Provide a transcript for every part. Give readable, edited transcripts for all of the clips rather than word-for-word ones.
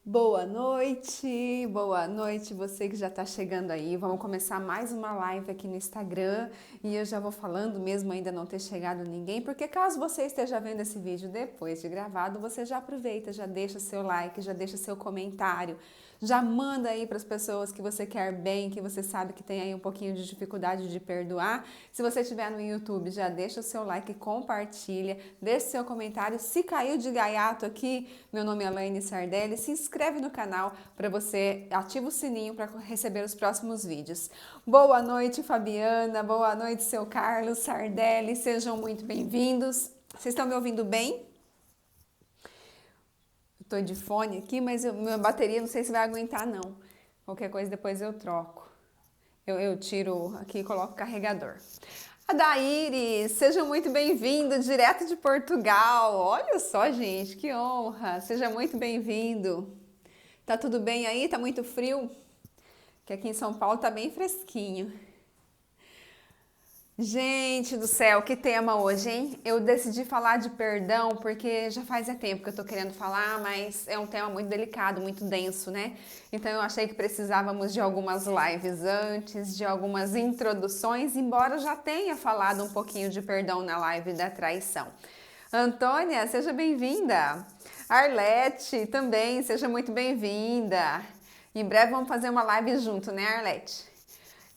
Boa noite, você que já está chegando aí. Vamos começar mais uma live aqui no Instagram e eu já vou falando, mesmo ainda não ter chegado ninguém, porque caso você esteja vendo esse vídeo depois de gravado, você já aproveita, já deixa seu like, já deixa seu comentário, já manda aí para as pessoas que você quer bem, que você sabe que tem aí um pouquinho de dificuldade de perdoar. Se você estiver no YouTube, já deixa o seu like, compartilha, deixa seu comentário. Se caiu de gaiato aqui, meu nome é Elaine Sardelli, se inscreve no canal para você, ativa o sininho para receber os próximos vídeos. Boa noite, Fabiana, boa noite, seu Carlos Sardelli, sejam muito bem-vindos. Vocês estão me ouvindo bem? Estou de fone aqui, mas minha bateria não sei se vai aguentar não. Qualquer coisa depois eu troco. Eu tiro aqui e coloco o carregador. Adaíris, seja muito bem-vindo, direto de Portugal. Olha só, gente, que honra. Seja muito bem-vindo. Tá tudo bem aí? Tá muito frio? Que aqui em São Paulo tá bem fresquinho. Gente do céu, que tema hoje, hein? Eu decidi falar de perdão porque já faz tempo que eu tô querendo falar, mas é um tema muito delicado, muito denso, né? Então eu achei que precisávamos de algumas lives antes, de algumas introduções, embora eu já tenha falado um pouquinho de perdão na live da traição. Antônia, seja bem-vinda. Arlete, também, seja muito bem-vinda. Em breve vamos fazer uma live junto, né, Arlete?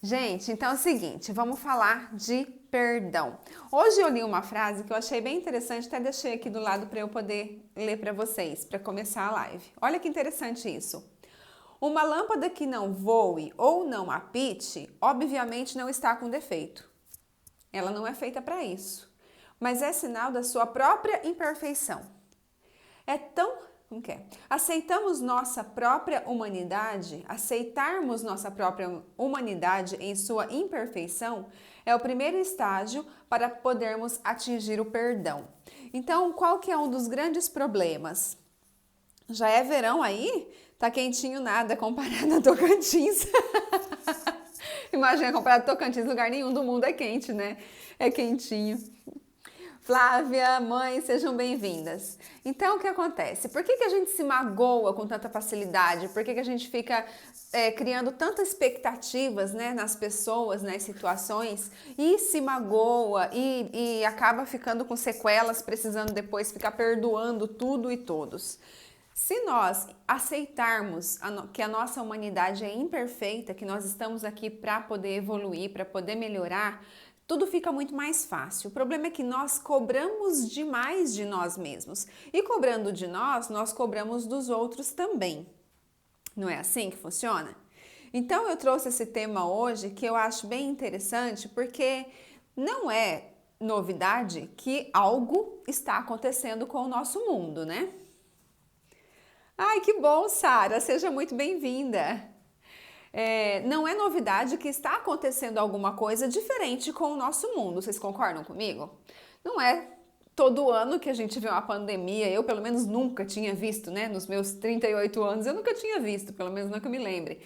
Gente, então é o seguinte, vamos falar de perdão. Hoje eu li uma frase que eu achei bem interessante, até deixei aqui do lado para eu poder ler para vocês, para começar a live. Olha que interessante isso. Uma lâmpada que não voe ou não apite, obviamente não está com defeito. Ela não é feita para isso, mas é sinal da sua própria imperfeição. Aceitamos nossa própria humanidade, aceitarmos nossa própria humanidade em sua imperfeição é o primeiro estágio para podermos atingir o perdão. Então, qual que é um dos grandes problemas? Já é verão aí? Tá quentinho nada comparado a Tocantins. Imagina, comparado a Tocantins, lugar nenhum do mundo é quente, né? É quentinho. Flávia, mãe, sejam bem-vindas. Então, o que acontece? Por que a gente se magoa com tanta facilidade? Por que a gente fica criando tantas expectativas, né, nas pessoas, nas situações, e se magoa e acaba ficando com sequelas, precisando depois ficar perdoando tudo e todos? Se nós aceitarmos que a nossa humanidade é imperfeita, que nós estamos aqui para poder evoluir, para poder melhorar, tudo fica muito mais fácil. O problema é que nós cobramos demais de nós mesmos. E cobrando de nós, nós cobramos dos outros também. Não é assim que funciona? Então eu trouxe esse tema hoje que eu acho bem interessante porque não é novidade que algo está acontecendo com o nosso mundo, né? Ai, que bom, Sara! Seja muito bem-vinda! Não é novidade que está acontecendo alguma coisa diferente com o nosso mundo. Vocês concordam comigo? Não é todo ano que a gente vê uma pandemia. Eu, pelo menos, nunca tinha visto, né? Nos meus 38 anos, eu nunca tinha visto, pelo menos não que eu me lembre.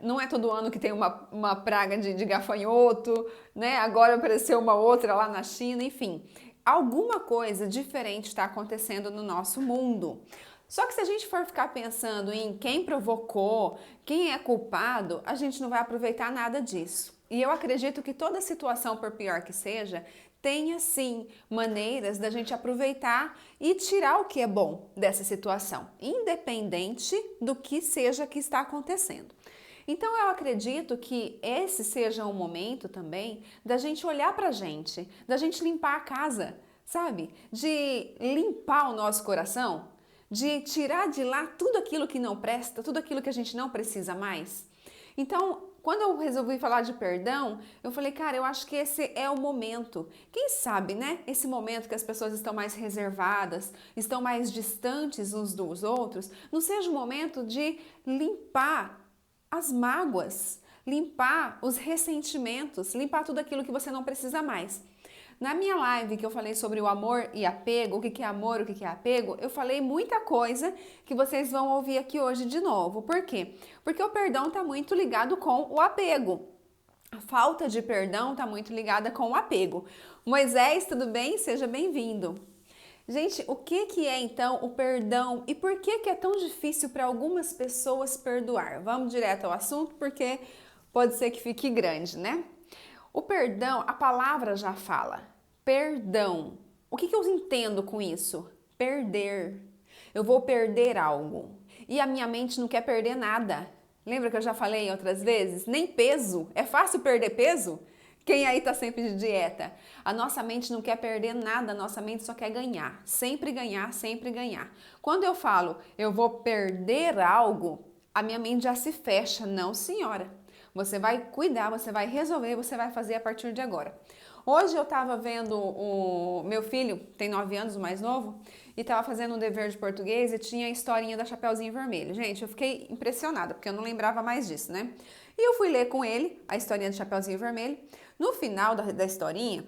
Não é todo ano que tem uma praga de gafanhoto, né? Agora apareceu uma outra lá na China, enfim. Alguma coisa diferente está acontecendo no nosso mundo. Só que se a gente for ficar pensando em quem provocou, quem é culpado, a gente não vai aproveitar nada disso. E eu acredito que toda situação, por pior que seja, tenha sim maneiras da gente aproveitar e tirar o que é bom dessa situação, independente do que seja que está acontecendo. Então eu acredito que esse seja um momento também da gente olhar pra gente, da gente limpar a casa, sabe? De limpar o nosso coração, de tirar de lá tudo aquilo que não presta, tudo aquilo que a gente não precisa mais. Então, quando eu resolvi falar de perdão, eu falei, cara, eu acho que esse é o momento. Quem sabe, né? Esse momento que as pessoas estão mais reservadas, estão mais distantes uns dos outros, não seja o momento de limpar as mágoas, limpar os ressentimentos, limpar tudo aquilo que você não precisa mais. Na minha live que eu falei sobre o amor e apego, o que é amor, o que é apego, eu falei muita coisa que vocês vão ouvir aqui hoje de novo. Por quê? Porque o perdão está muito ligado com o apego. A falta de perdão está muito ligada com o apego. Moisés, tudo bem? Seja bem-vindo. Gente, o que que é então o perdão e por que que é tão difícil para algumas pessoas perdoar? Vamos direto ao assunto porque pode ser que fique grande, né? O perdão, a palavra já fala. Perdão. O que que eu entendo com isso? Perder. Eu vou perder algo. E a minha mente não quer perder nada. Lembra que eu já falei outras vezes? Nem peso. É fácil perder peso? Quem aí tá sempre de dieta? A nossa mente não quer perder nada, a nossa mente só quer ganhar. Sempre ganhar, sempre ganhar. Quando eu falo eu vou perder algo, a minha mente já se fecha. Não, senhora. Você vai cuidar, você vai resolver, você vai fazer a partir de agora. Hoje eu estava vendo o meu filho, tem 9 anos, o mais novo, e estava fazendo um dever de português e tinha a historinha da Chapeuzinho Vermelho. Gente, eu fiquei impressionada, porque eu não lembrava mais disso, né? E eu fui ler com ele a historinha do Chapeuzinho Vermelho. No final da historinha,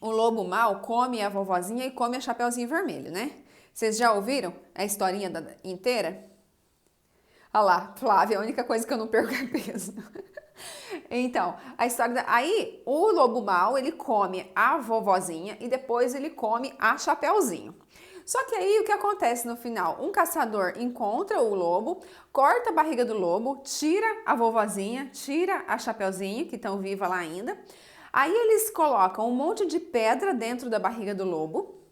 o lobo mau come a vovozinha e come a Chapeuzinho Vermelho, né? Vocês já ouviram a historinha inteira? Olha lá, Flávia, a única coisa que eu não perco é peso. Então, a história aí o lobo mau, ele come a vovozinha e depois ele come a Chapeuzinho. Só que aí o que acontece no final? Um caçador encontra o lobo, corta a barriga do lobo, tira a vovozinha, tira a Chapeuzinho, que estão viva lá ainda. Aí eles colocam um monte de pedra dentro da barriga do lobo.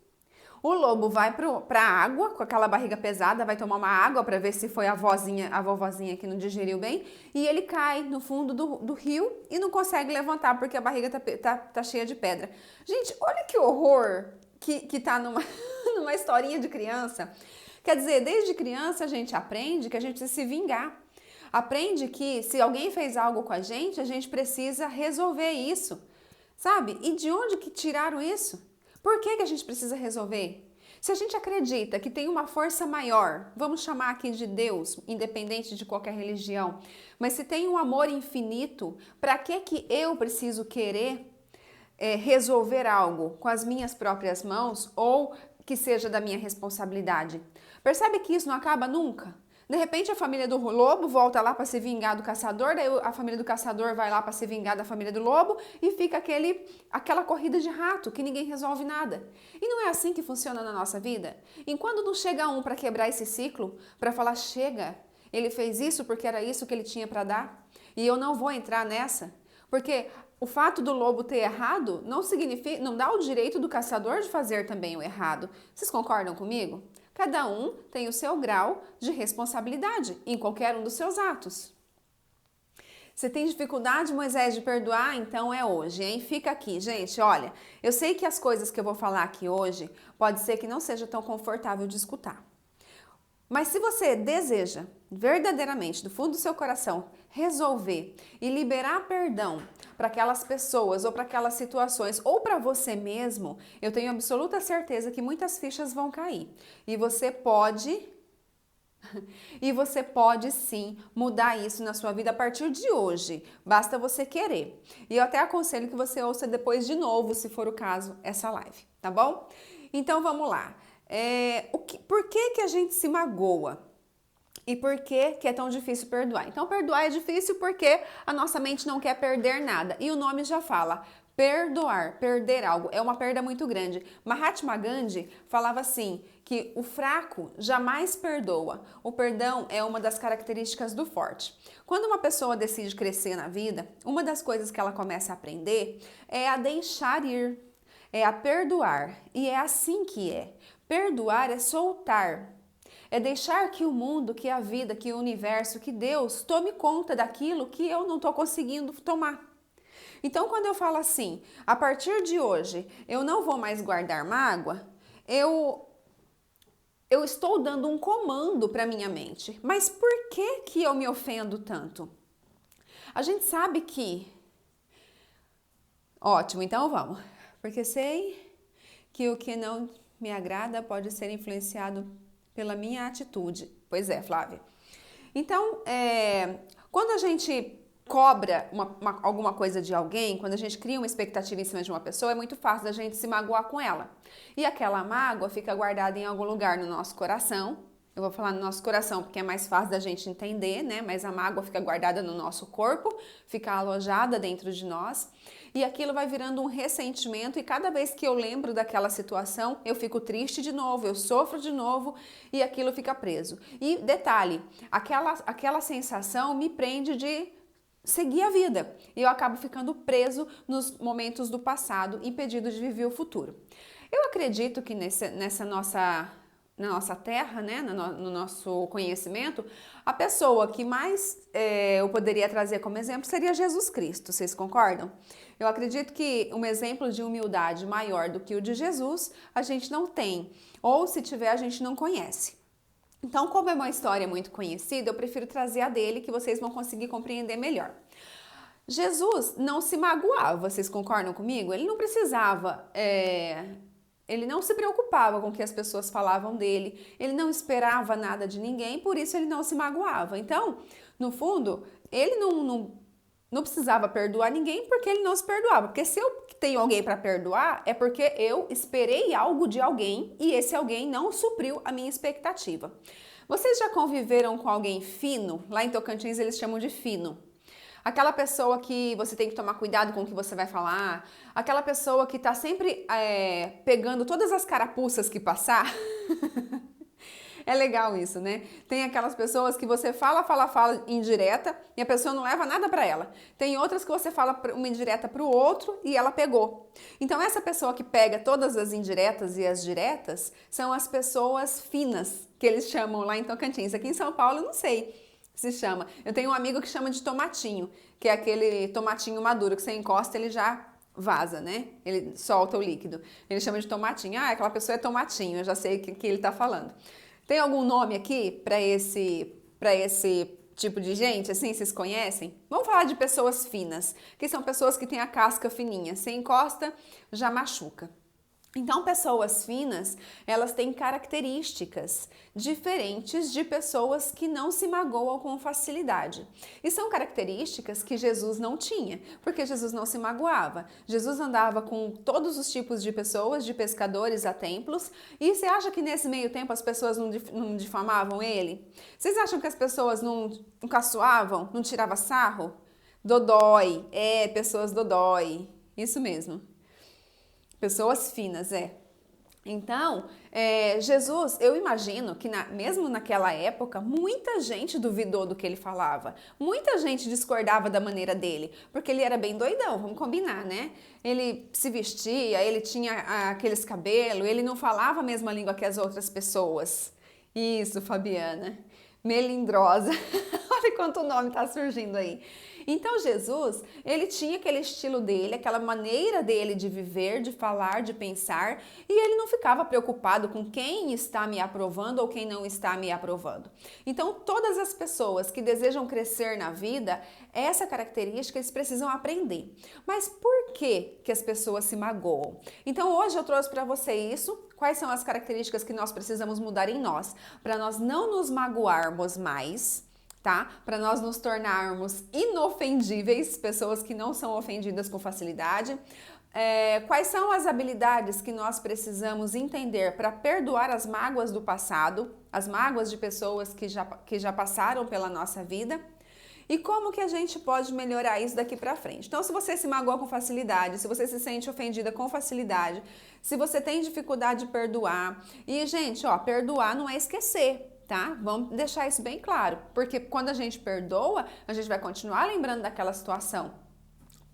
O lobo vai para a água com aquela barriga pesada, vai tomar uma água para ver se foi a vovozinha que não digeriu bem, e ele cai no fundo do rio e não consegue levantar porque a barriga tá cheia de pedra. Gente, olha que horror que tá numa historinha de criança. Quer dizer, desde criança a gente aprende que a gente precisa se vingar. Aprende que se alguém fez algo com a gente precisa resolver isso, sabe? E de onde que tiraram isso? Por que a gente precisa resolver? Se a gente acredita que tem uma força maior, vamos chamar aqui de Deus, independente de qualquer religião, mas se tem um amor infinito, para que eu preciso querer resolver algo com as minhas próprias mãos ou que seja da minha responsabilidade? Percebe que isso não acaba nunca? De repente a família do lobo volta lá para se vingar do caçador, daí a família do caçador vai lá para se vingar da família do lobo e fica aquela corrida de rato que ninguém resolve nada. E não é assim que funciona na nossa vida? Enquanto não chega um para quebrar esse ciclo, para falar chega, ele fez isso porque era isso que ele tinha para dar e eu não vou entrar nessa, porque o fato do lobo ter errado não significa, não dá o direito do caçador de fazer também o errado. Vocês concordam comigo? Cada um tem o seu grau de responsabilidade em qualquer um dos seus atos. Você tem dificuldade, Moisés, de perdoar? Então é hoje, hein? Fica aqui, gente. Olha, eu sei que as coisas que eu vou falar aqui hoje pode ser que não seja tão confortável de escutar. Mas se você deseja verdadeiramente, do fundo do seu coração, resolver e liberar perdão para aquelas pessoas ou para aquelas situações ou para você mesmo, eu tenho absoluta certeza que muitas fichas vão cair. E você pode sim mudar isso na sua vida a partir de hoje. Basta você querer. E eu até aconselho que você ouça depois de novo, se for o caso, essa live, tá bom? Então vamos lá. Por que a gente se magoa? E por que é tão difícil perdoar? Então, perdoar é difícil porque a nossa mente não quer perder nada. E o nome já fala, perdoar, perder algo, é uma perda muito grande. Mahatma Gandhi falava assim, que o fraco jamais perdoa. O perdão é uma das características do forte. Quando uma pessoa decide crescer na vida, uma das coisas que ela começa a aprender é a deixar ir, é a perdoar. E é assim que é. Perdoar é soltar. É deixar que o mundo, que a vida, que o universo, que Deus tome conta daquilo que eu não estou conseguindo tomar. Então, quando eu falo assim, a partir de hoje, eu não vou mais guardar mágoa, eu estou dando um comando para minha mente. Mas por que eu me ofendo tanto? A gente sabe que... Ótimo, então vamos. Porque sei que o que não me agrada pode ser influenciado pela minha atitude. Pois é, Flávia. Então, quando a gente cobra alguma coisa de alguém, quando a gente cria uma expectativa em cima de uma pessoa, é muito fácil da gente se magoar com ela. E aquela mágoa fica guardada em algum lugar no nosso coração. Eu vou falar no nosso coração porque é mais fácil da gente entender, né? Mas a mágoa fica guardada no nosso corpo, fica alojada dentro de nós. e aquilo vai virando um ressentimento e cada vez que eu lembro daquela situação, eu fico triste de novo, eu sofro de novo e aquilo fica preso. E detalhe, aquela sensação me prende de seguir a vida e eu acabo ficando preso nos momentos do passado, impedido de viver o futuro. Eu acredito que na nossa terra, né, no nosso conhecimento, a pessoa que mais eu poderia trazer como exemplo seria Jesus Cristo, vocês concordam? Eu acredito que um exemplo de humildade maior do que o de Jesus, a gente não tem, ou se tiver, a gente não conhece. Então, como é uma história muito conhecida, eu prefiro trazer a dele, que vocês vão conseguir compreender melhor. Jesus não se magoava, vocês concordam comigo? Ele não precisava... Ele não se preocupava com o que as pessoas falavam dele, ele não esperava nada de ninguém, por isso ele não se magoava. Então, no fundo, ele não precisava perdoar ninguém porque ele não se perdoava. Porque se eu tenho alguém para perdoar, é porque eu esperei algo de alguém e esse alguém não supriu a minha expectativa. Vocês já conviveram com alguém fino? Lá em Tocantins eles chamam de fino. Aquela pessoa que você tem que tomar cuidado com o que você vai falar, aquela pessoa que tá sempre pegando todas as carapuças que passar. É legal isso, né? Tem aquelas pessoas que você fala indireta e a pessoa não leva nada pra ela. Tem outras que você fala uma indireta pro outro e ela pegou. Então essa pessoa que pega todas as indiretas e as diretas são as pessoas finas, que eles chamam lá em Tocantins. Aqui em São Paulo eu não sei se chama. Eu tenho um amigo que chama de tomatinho, que é aquele tomatinho maduro que você encosta, ele já vaza, né? Ele solta o líquido. Ele chama de tomatinho. Ah, aquela pessoa é tomatinho, eu já sei o que ele tá falando. Tem algum nome aqui para esse tipo de gente, assim, vocês conhecem? Vamos falar de pessoas finas, que são pessoas que têm a casca fininha. Você encosta, já machuca. Então, pessoas finas, elas têm características diferentes de pessoas que não se magoam com facilidade. E são características que Jesus não tinha, porque Jesus não se magoava. Jesus andava com todos os tipos de pessoas, de pescadores a templos, e você acha que nesse meio tempo as pessoas não difamavam ele? Vocês acham que as pessoas não caçoavam, não tiravam sarro? Dodói, pessoas dodói, isso mesmo. Pessoas finas, Então, Jesus, eu imagino que mesmo naquela época, muita gente duvidou do que ele falava. Muita gente discordava da maneira dele, porque ele era bem doidão, vamos combinar, né? Ele se vestia, ele tinha aqueles cabelos, ele não falava a mesma língua que as outras pessoas. Isso, Fabiana. Melindrosa. Olha quanto nome tá surgindo aí. Então Jesus, ele tinha aquele estilo dele, aquela maneira dele de viver, de falar, de pensar, e ele não ficava preocupado com quem está me aprovando ou quem não está me aprovando. Então todas as pessoas que desejam crescer na vida, essa característica eles precisam aprender. Mas por que as pessoas se magoam? Então hoje eu trouxe para você isso. Quais são as características que nós precisamos mudar em nós, para nós não nos magoarmos mais, tá? Para nós nos tornarmos inofendíveis, pessoas que não são ofendidas com facilidade. Quais são as habilidades que nós precisamos entender para perdoar as mágoas do passado, as mágoas de pessoas que já passaram pela nossa vida? E como que a gente pode melhorar isso daqui pra frente? Então, se você se magoa com facilidade, se você se sente ofendida com facilidade, se você tem dificuldade de perdoar, e gente, perdoar não é esquecer, tá? Vamos deixar isso bem claro, porque quando a gente perdoa, a gente vai continuar lembrando daquela situação.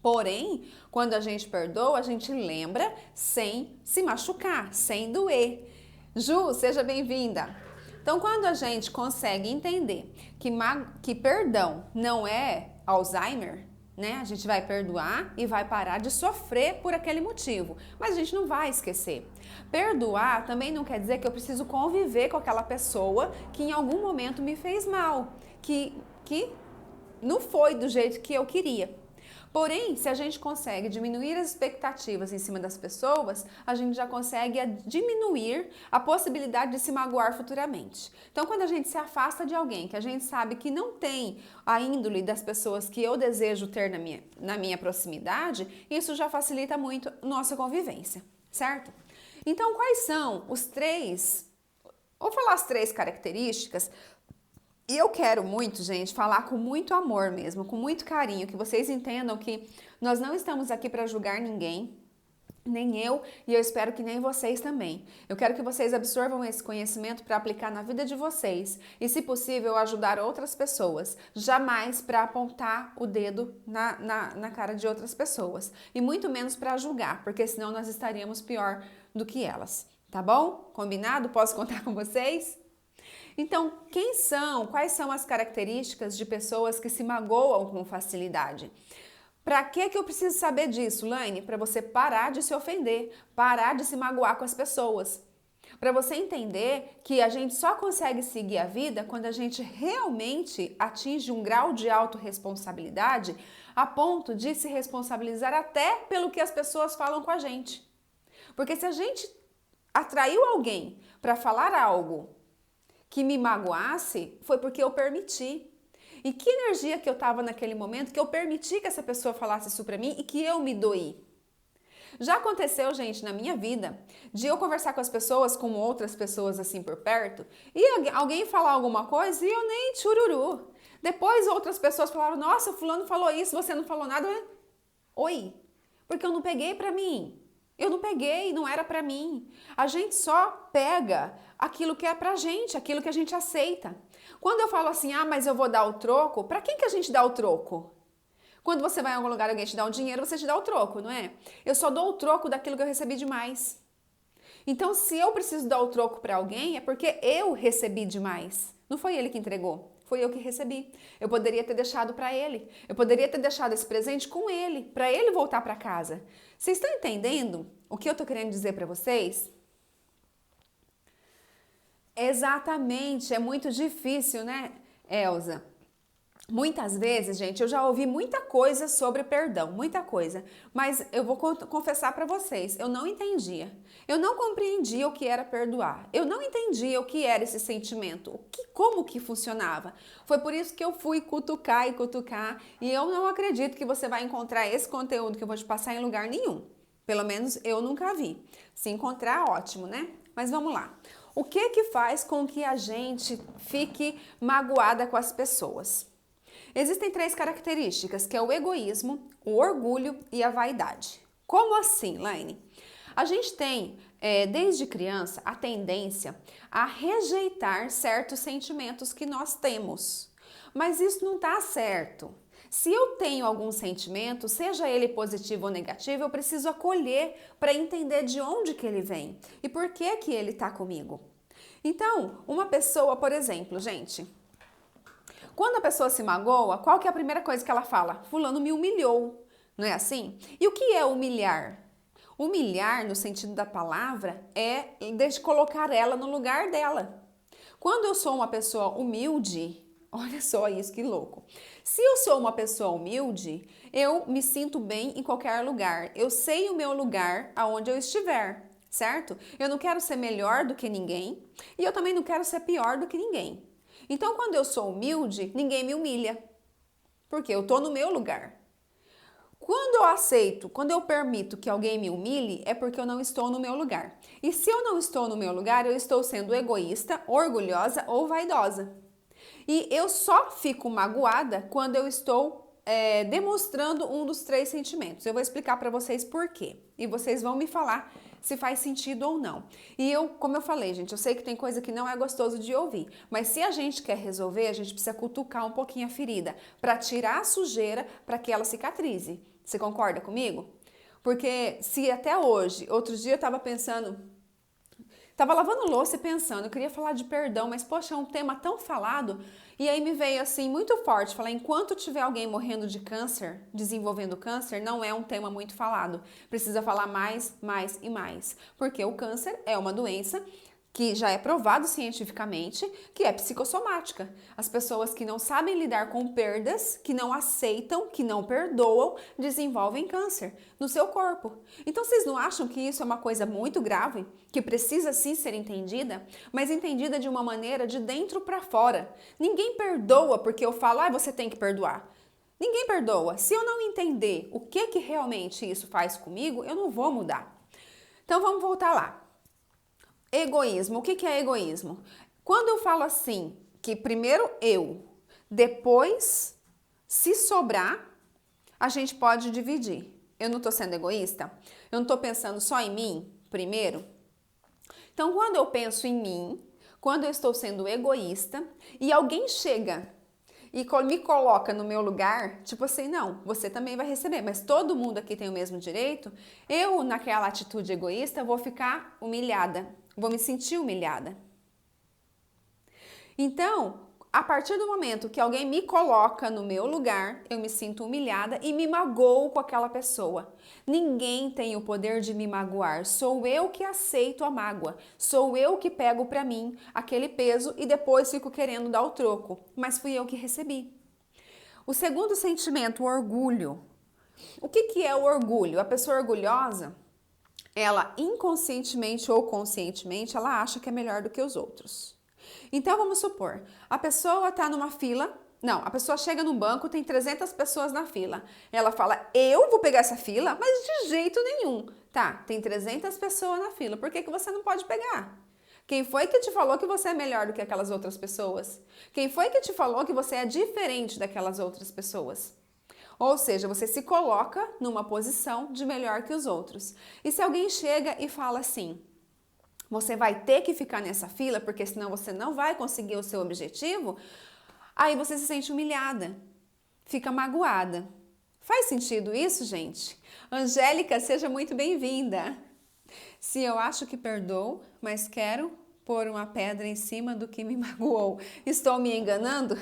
Porém, quando a gente perdoa, a gente lembra sem se machucar, sem doer. Ju, seja bem-vinda! Então, quando a gente consegue entender que perdão não é Alzheimer, né? A gente vai perdoar e vai parar de sofrer por aquele motivo, mas a gente não vai esquecer. Perdoar também não quer dizer que eu preciso conviver com aquela pessoa que em algum momento me fez mal, que não foi do jeito que eu queria. Porém, se a gente consegue diminuir as expectativas em cima das pessoas, a gente já consegue diminuir a possibilidade de se magoar futuramente. Então, quando a gente se afasta de alguém que a gente sabe que não tem a índole das pessoas que eu desejo ter na minha proximidade, isso já facilita muito a nossa convivência, certo? Então, quais são os três... Vou falar as três características E eu quero muito, gente, falar com muito amor mesmo, com muito carinho, que vocês entendam que nós não estamos aqui para julgar ninguém, nem eu, e eu espero que nem vocês também. Eu quero que vocês absorvam esse conhecimento para aplicar na vida de vocês e, se possível, ajudar outras pessoas. Jamais para apontar o dedo na cara de outras pessoas. E muito menos para julgar, porque senão nós estaríamos pior do que elas. Tá bom? Combinado? Posso contar com vocês? Então, quais são as características de pessoas que se magoam com facilidade? Para que eu preciso saber disso, Laine? Para você parar de se ofender, parar de se magoar com as pessoas. Para você entender que a gente só consegue seguir a vida quando a gente realmente atinge um grau de autorresponsabilidade a ponto de se responsabilizar até pelo que as pessoas falam com a gente. Porque se a gente atraiu alguém para falar algo que me magoasse, foi porque eu permiti. E que energia que eu estava naquele momento que eu permiti que essa pessoa falasse isso para mim e que eu me doí. Já aconteceu, gente, na minha vida, de eu conversar com as pessoas, com outras pessoas assim por perto, e alguém falar alguma coisa e eu nem tchururu. Depois outras pessoas falaram, nossa, fulano falou isso, você não falou nada. Oi, porque eu não peguei para mim. Eu não peguei, não era para mim. A gente só pega aquilo que é pra gente, aquilo que a gente aceita. Quando eu falo assim, mas eu vou dar o troco, pra quem que a gente dá o troco? Quando você vai em algum lugar e alguém te dá um dinheiro, você te dá o troco, não é? Eu só dou o troco daquilo que eu recebi demais. Então, se eu preciso dar o troco para alguém, é porque eu recebi demais. Não foi ele que entregou. Foi eu que recebi. Eu poderia ter deixado para ele. Eu poderia ter deixado esse presente com ele, para ele voltar para casa. Vocês estão entendendo o que eu estou querendo dizer para vocês? Exatamente, é muito difícil, né, Elza? Muitas vezes, gente, eu já ouvi muita coisa sobre perdão, muita coisa, mas eu vou confessar para vocês, eu não entendia. Eu não compreendia o que era perdoar. Eu não entendia o que era esse sentimento, como que funcionava. Foi por isso que eu fui cutucar, e eu não acredito que você vai encontrar esse conteúdo que eu vou te passar em lugar nenhum. Pelo menos eu nunca vi. Se encontrar, ótimo, né? Mas vamos lá. O que faz com que a gente fique magoada com as pessoas? Existem 3 características, que é o egoísmo, o orgulho e a vaidade. Como assim, Laine? A gente tem, desde criança, a tendência a rejeitar certos sentimentos que nós temos. Mas isso não está certo. Se eu tenho algum sentimento, seja ele positivo ou negativo, eu preciso acolher para entender de onde que ele vem e por que que ele está comigo. Então, uma pessoa, por exemplo, gente, quando a pessoa se magoa, qual que é a primeira coisa que ela fala? Fulano me humilhou, não é assim? E o que é humilhar? Humilhar, no sentido da palavra, é colocar ela no lugar dela. Quando eu sou uma pessoa humilde, olha só isso, que louco. Se eu sou uma pessoa humilde, eu me sinto bem em qualquer lugar. Eu sei o meu lugar aonde eu estiver, certo? Eu não quero ser melhor do que ninguém e eu também não quero ser pior do que ninguém. Então, quando eu sou humilde, ninguém me humilha, porque eu estou no meu lugar. Quando eu aceito, quando eu permito que alguém me humilhe, é porque eu não estou no meu lugar. E se eu não estou no meu lugar, eu estou sendo egoísta, orgulhosa ou vaidosa. E eu só fico magoada quando eu estou demonstrando um dos 3 sentimentos. Eu vou explicar para vocês por quê. E vocês vão me falar se faz sentido ou não. E como eu falei, gente, eu sei que tem coisa que não é gostoso de ouvir, mas se a gente quer resolver, a gente precisa cutucar um pouquinho a ferida para tirar a sujeira, para que ela cicatrize. Você concorda comigo? Porque se até hoje, outro dia eu estava pensando, estava lavando louça e pensando, eu queria falar de perdão, mas poxa, é um tema tão falado. E aí me veio assim muito forte, falar, enquanto tiver alguém morrendo de câncer, desenvolvendo câncer, não é um tema muito falado. Precisa falar mais, mais e mais. Porque o câncer é uma doença que já é provado cientificamente que é psicossomática. As pessoas que não sabem lidar com perdas, que não aceitam, que não perdoam, desenvolvem câncer no seu corpo. Então vocês não acham que isso é uma coisa muito grave, que precisa sim ser entendida, mas entendida de uma maneira de dentro para fora? Ninguém perdoa porque eu falo, você tem que perdoar. Ninguém perdoa. Se eu não entender o que realmente isso faz comigo, eu não vou mudar. Então vamos voltar lá. Egoísmo. O que é egoísmo? Quando eu falo assim, que primeiro eu, depois, se sobrar, a gente pode dividir. Eu não estou sendo egoísta? Eu não estou pensando só em mim primeiro? Então, quando eu penso em mim, quando eu estou sendo egoísta e alguém chega e me coloca no meu lugar, tipo assim, não, você também vai receber, mas todo mundo aqui tem o mesmo direito, eu, naquela atitude egoísta, vou ficar humilhada, vou me sentir humilhada. Então, a partir do momento que alguém me coloca no meu lugar, eu me sinto humilhada e me magoo com aquela pessoa. Ninguém tem o poder de me magoar, sou eu que aceito a mágoa, sou eu que pego pra mim aquele peso e depois fico querendo dar o troco, mas fui eu que recebi. O segundo sentimento, o orgulho. O que é o orgulho? A pessoa orgulhosa, ela inconscientemente ou conscientemente, ela acha que é melhor do que os outros. Então, vamos supor, a pessoa está numa fila, não, a pessoa chega num banco, tem 300 pessoas na fila. Ela fala, eu vou pegar essa fila? Mas de jeito nenhum. Tá, tem 300 pessoas na fila, por que você não pode pegar? Quem foi que te falou que você é melhor do que aquelas outras pessoas? Quem foi que te falou que você é diferente daquelas outras pessoas? Ou seja, você se coloca numa posição de melhor que os outros. E se alguém chega e fala assim, você vai ter que ficar nessa fila, porque senão você não vai conseguir o seu objetivo, aí você se sente humilhada, fica magoada. Faz sentido isso, gente? Angélica, seja muito bem-vinda. Se eu acho que perdoo, mas quero pôr uma pedra em cima do que me magoou, estou me enganando?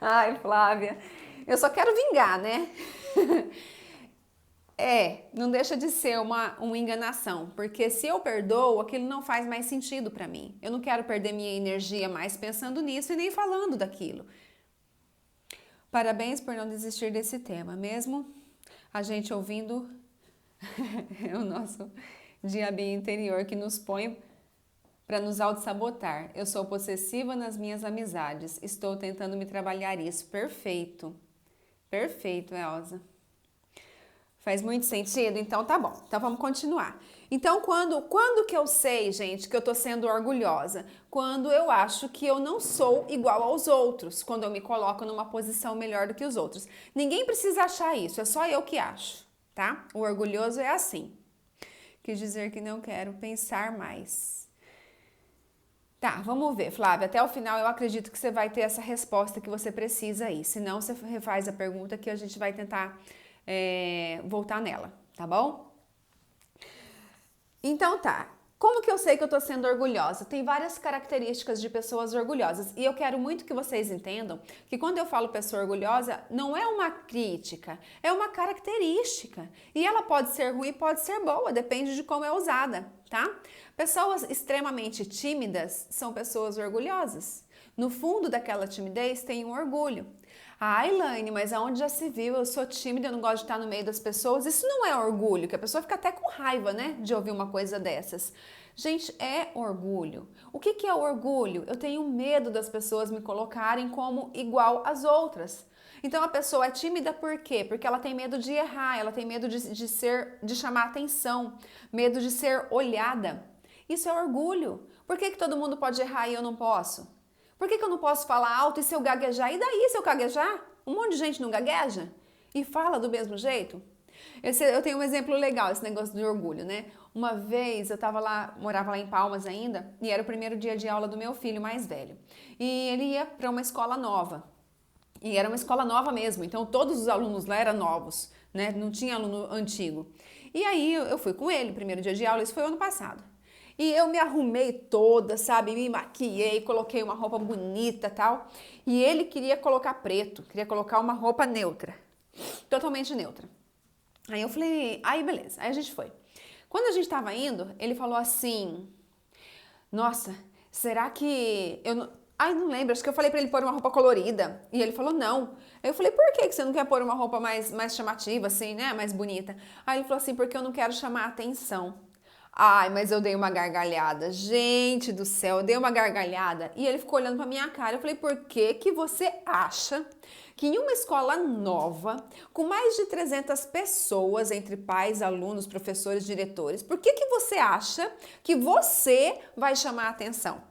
Ai, Flávia, eu só quero vingar, né? Não deixa de ser uma enganação, porque se eu perdoo, aquilo não faz mais sentido para mim. Eu não quero perder minha energia mais pensando nisso e nem falando daquilo. Parabéns por não desistir desse tema, mesmo a gente ouvindo o nosso diabinho interior que nos põe para nos auto-sabotar. Eu sou possessiva nas minhas amizades, estou tentando me trabalhar isso. Perfeito, perfeito, Elza. Faz muito sentido? Então tá bom. Então vamos continuar. Então quando que eu sei, gente, que eu tô sendo orgulhosa? Quando eu acho que eu não sou igual aos outros, quando eu me coloco numa posição melhor do que os outros. Ninguém precisa achar isso, é só eu que acho, tá? O orgulhoso é assim. Quis dizer que não quero pensar mais. Tá, vamos ver, Flávia. Até o final eu acredito que você vai ter essa resposta que você precisa aí. Se não, você refaz a pergunta que a gente vai tentar voltar nela, tá bom? Então tá, como que eu sei que eu tô sendo orgulhosa? Tem várias características de pessoas orgulhosas e eu quero muito que vocês entendam que quando eu falo pessoa orgulhosa, não é uma crítica, é uma característica e ela pode ser ruim, pode ser boa, depende de como é usada, tá? Pessoas extremamente tímidas são pessoas orgulhosas. No fundo daquela timidez tem um orgulho. Ah, Elaine, mas aonde já se viu? Eu sou tímida, eu não gosto de estar no meio das pessoas. Isso não é orgulho, que a pessoa fica até com raiva, né, de ouvir uma coisa dessas. Gente, é orgulho. O que é o orgulho? Eu tenho medo das pessoas me colocarem como igual às outras. Então a pessoa é tímida por quê? Porque ela tem medo de errar, ela tem medo de chamar atenção, medo de ser olhada. Isso é orgulho. Por que todo mundo pode errar e eu não posso? Por que eu não posso falar alto e se eu gaguejar? E daí se eu gaguejar? Um monte de gente não gagueja e fala do mesmo jeito? Eu tenho um exemplo legal, esse negócio de orgulho, né? Uma vez eu morava lá em Palmas ainda, e era o primeiro dia de aula do meu filho mais velho. E ele ia para uma escola nova. E era uma escola nova mesmo, então todos os alunos lá eram novos, né? Não tinha aluno antigo. E aí eu fui com ele, primeiro dia de aula, isso foi ano passado. E eu me arrumei toda, sabe? Me maquiei, coloquei uma roupa bonita e tal. E ele queria colocar preto, queria colocar uma roupa neutra, totalmente neutra. Aí eu falei, aí beleza, aí a gente foi. Quando a gente tava indo, ele falou assim, nossa, será que eu não... Ai, não lembro, acho que eu falei pra ele pôr uma roupa colorida. E ele falou, não. Aí eu falei, por que você não quer pôr uma roupa mais chamativa, assim, né? Mais bonita? Aí ele falou assim, porque eu não quero chamar atenção. Ai, mas eu dei uma gargalhada. Gente do céu, eu dei uma gargalhada. E ele ficou olhando pra minha cara. Eu falei, por que você acha que em uma escola nova, com mais de 300 pessoas, entre pais, alunos, professores, diretores, por que você acha que você vai chamar a atenção?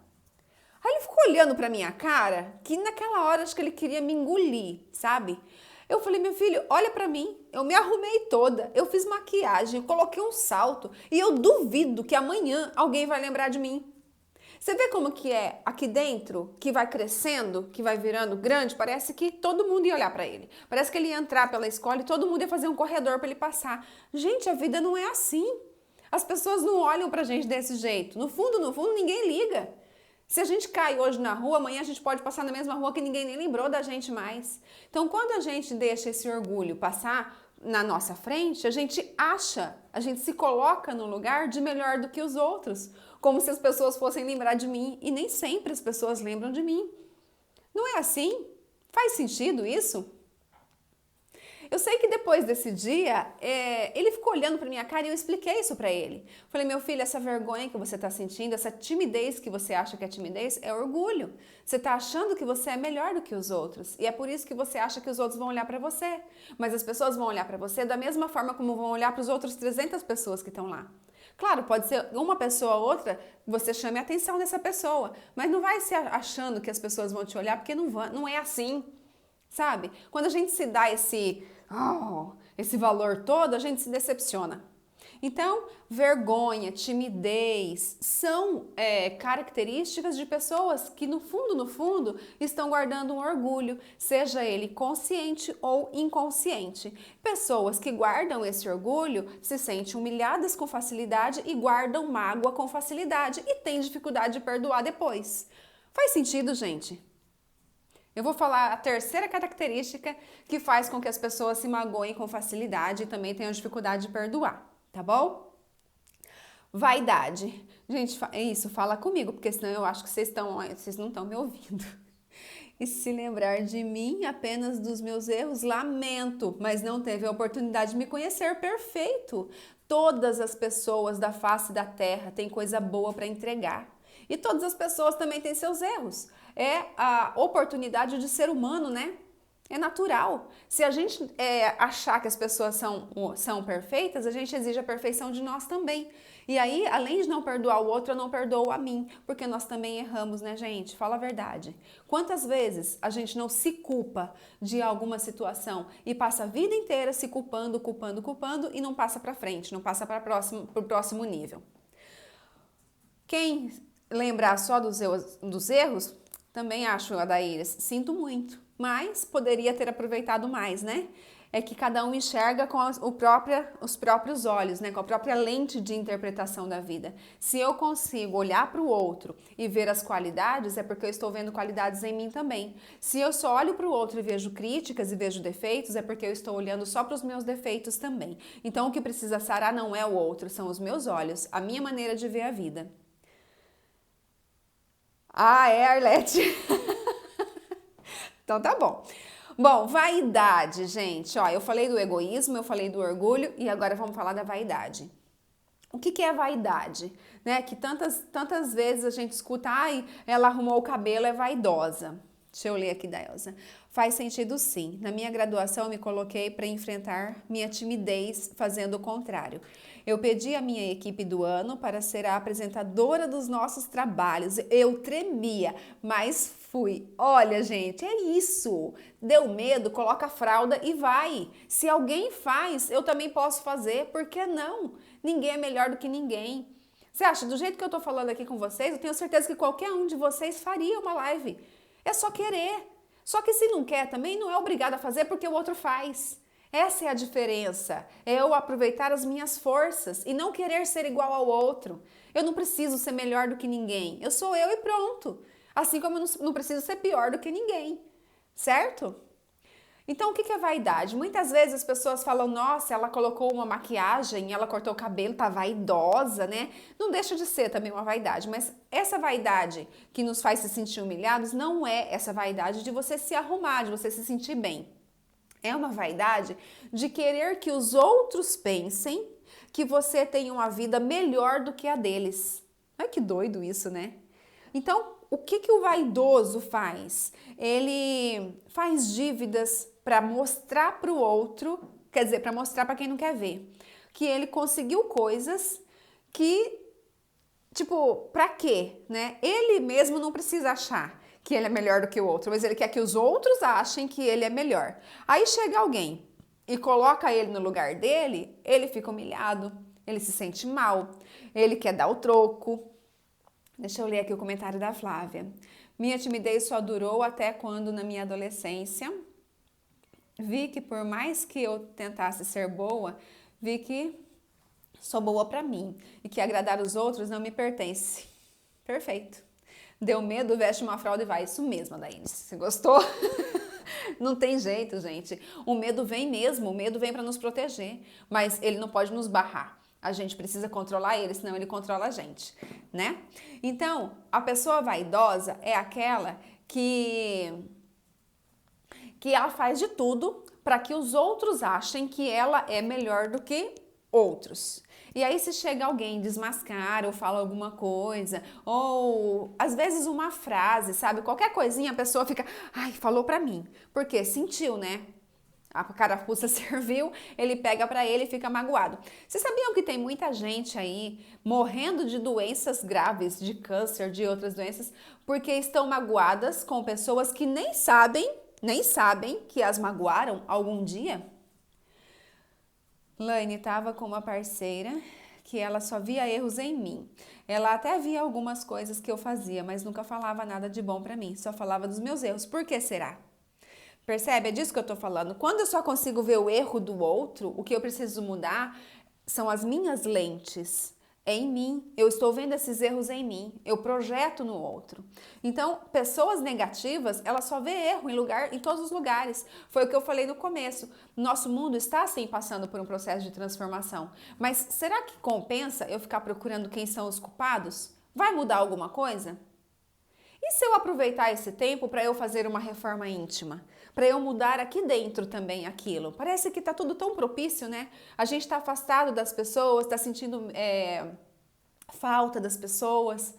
Aí ele ficou olhando pra minha cara, que naquela hora acho que ele queria me engolir, sabe? Eu falei, meu filho, olha pra mim, eu me arrumei toda, eu fiz maquiagem, eu coloquei um salto e eu duvido que amanhã alguém vai lembrar de mim. Você vê como que é aqui dentro, que vai crescendo, que vai virando grande? Parece que todo mundo ia olhar pra ele. Parece que ele ia entrar pela escola e todo mundo ia fazer um corredor pra ele passar. Gente, a vida não é assim. As pessoas não olham pra gente desse jeito. No fundo, ninguém liga. Se a gente cai hoje na rua, amanhã a gente pode passar na mesma rua que ninguém nem lembrou da gente mais. Então, quando a gente deixa esse orgulho passar na nossa frente, a gente se coloca no lugar de melhor do que os outros, como se as pessoas fossem lembrar de mim, e nem sempre as pessoas lembram de mim. Não é assim? Faz sentido isso? Eu sei que depois desse dia, ele ficou olhando para minha cara e eu expliquei isso para ele. Falei, meu filho, essa vergonha que você está sentindo, essa timidez que você acha que é timidez, é orgulho. Você está achando que você é melhor do que os outros. E é por isso que você acha que os outros vão olhar para você. Mas as pessoas vão olhar para você da mesma forma como vão olhar para os outros 300 pessoas que estão lá. Claro, pode ser uma pessoa ou outra, você chame a atenção dessa pessoa. Mas não vai ser achando que as pessoas vão te olhar, porque não é assim. Sabe? Quando a gente se dá esse valor todo, a gente se decepciona. Então, vergonha, timidez são características de pessoas que no fundo, estão guardando um orgulho, seja ele consciente ou inconsciente. Pessoas que guardam esse orgulho se sentem humilhadas com facilidade e guardam mágoa com facilidade e têm dificuldade de perdoar depois. Faz sentido, gente? Eu vou falar a terceira característica que faz com que as pessoas se magoem com facilidade e também tenham dificuldade de perdoar, tá bom? Vaidade. Gente, isso, fala comigo, porque senão eu acho que vocês não estão me ouvindo. E se lembrar de mim, apenas dos meus erros, lamento, mas não teve a oportunidade de me conhecer. Perfeito! Todas as pessoas da face da terra têm coisa boa para entregar. E todas as pessoas também têm seus erros. É a oportunidade de ser humano, né? É natural. Se a gente achar que as pessoas são perfeitas, a gente exige a perfeição de nós também. E aí, além de não perdoar o outro, eu não perdoo a mim, porque nós também erramos, né, gente? Fala a verdade. Quantas vezes a gente não se culpa de alguma situação e passa a vida inteira se culpando e não passa para frente, não passa para o próximo nível? Quem lembrar só dos erros, também acho, Adaíras, sinto muito, mas poderia ter aproveitado mais, né? É que cada um enxerga com os próprios olhos, né? Com a própria lente de interpretação da vida. Se eu consigo olhar para o outro e ver as qualidades, é porque eu estou vendo qualidades em mim também. Se eu só olho para o outro e vejo críticas e vejo defeitos, é porque eu estou olhando só para os meus defeitos também. Então o que precisa sarar não é o outro, são os meus olhos, a minha maneira de ver a vida. Ah, é, Arlete? Então tá bom. Bom, vaidade, gente. Ó, eu falei do egoísmo, eu falei do orgulho e agora vamos falar da vaidade. O que é vaidade? Né? Que tantas vezes a gente escuta, ai, ela arrumou o cabelo, é vaidosa. Deixa eu ler aqui da Elza. Faz sentido sim. Na minha graduação eu me coloquei para enfrentar minha timidez fazendo o contrário. Eu pedi à minha equipe do ano para ser a apresentadora dos nossos trabalhos. Eu tremia, mas fui. Olha, gente, é isso. Deu medo, coloca a fralda e vai. Se alguém faz, eu também posso fazer. Por que não? Ninguém é melhor do que ninguém. Você acha, do jeito que eu tô falando aqui com vocês, eu tenho certeza que qualquer um de vocês faria uma live. É só querer. Só que se não quer também, não é obrigado a fazer porque o outro faz. Essa é a diferença. É eu aproveitar as minhas forças e não querer ser igual ao outro. Eu não preciso ser melhor do que ninguém. Eu sou eu e pronto. Assim como eu não preciso ser pior do que ninguém. Certo? Então, o que é vaidade? Muitas vezes as pessoas falam, nossa, ela colocou uma maquiagem, ela cortou o cabelo, tá vaidosa, né? Não deixa de ser também uma vaidade, mas essa vaidade que nos faz se sentir humilhados não é essa vaidade de você se arrumar, de você se sentir bem. É uma vaidade de querer que os outros pensem que você tem uma vida melhor do que a deles. Ai, que doido isso, né? Então, o que o vaidoso faz? Ele faz dívidas para mostrar para o outro, quer dizer, para mostrar para quem não quer ver, que ele conseguiu coisas que Tipo, pra quê, né? Ele mesmo não precisa achar que ele é melhor do que o outro, mas ele quer que os outros achem que ele é melhor. Aí chega alguém e coloca ele no lugar dele, ele fica humilhado, ele se sente mal, ele quer dar o troco. Deixa eu ler aqui o comentário da Flávia. Minha timidez só durou até quando, na minha adolescência, vi que por mais que eu tentasse ser boa, vi que sou boa pra mim e que agradar os outros não me pertence. Perfeito. Deu medo, veste uma fralda e vai. Isso mesmo, Adaine. Você gostou? Não tem jeito, gente. O medo vem mesmo, o medo vem para nos proteger, mas ele não pode nos barrar. A gente precisa controlar ele, senão ele controla a gente, né? Então, a pessoa vaidosa é aquela que ela faz de tudo para que os outros achem que ela é melhor do que outros. E aí se chega alguém desmascara ou fala alguma coisa, ou às vezes uma frase, sabe? Qualquer coisinha a pessoa fica, ai, falou pra mim. Porque sentiu, né? A carapuça serviu, ele pega pra ele e fica magoado. Vocês sabiam que tem muita gente aí morrendo de doenças graves, de câncer, de outras doenças, porque estão magoadas com pessoas que nem sabem que as magoaram algum dia? Laine estava com uma parceira que ela só via erros em mim. Ela até via algumas coisas que eu fazia, mas nunca falava nada de bom pra mim, só falava dos meus erros. Por que será? Percebe? É disso que eu tô falando. Quando eu só consigo ver o erro do outro, o que eu preciso mudar são as minhas lentes. É em mim. Eu estou vendo esses erros em mim. Eu projeto no outro. Então, pessoas negativas, elas só vê erro em todos os lugares. Foi o que eu falei no começo. Nosso mundo está sim passando por um processo de transformação. Mas será que compensa eu ficar procurando quem são os culpados? Vai mudar alguma coisa? E se eu aproveitar esse tempo para eu fazer uma reforma íntima? Para eu mudar aqui dentro também aquilo? Parece que está tudo tão propício, né? A gente está afastado das pessoas, está sentindo falta das pessoas.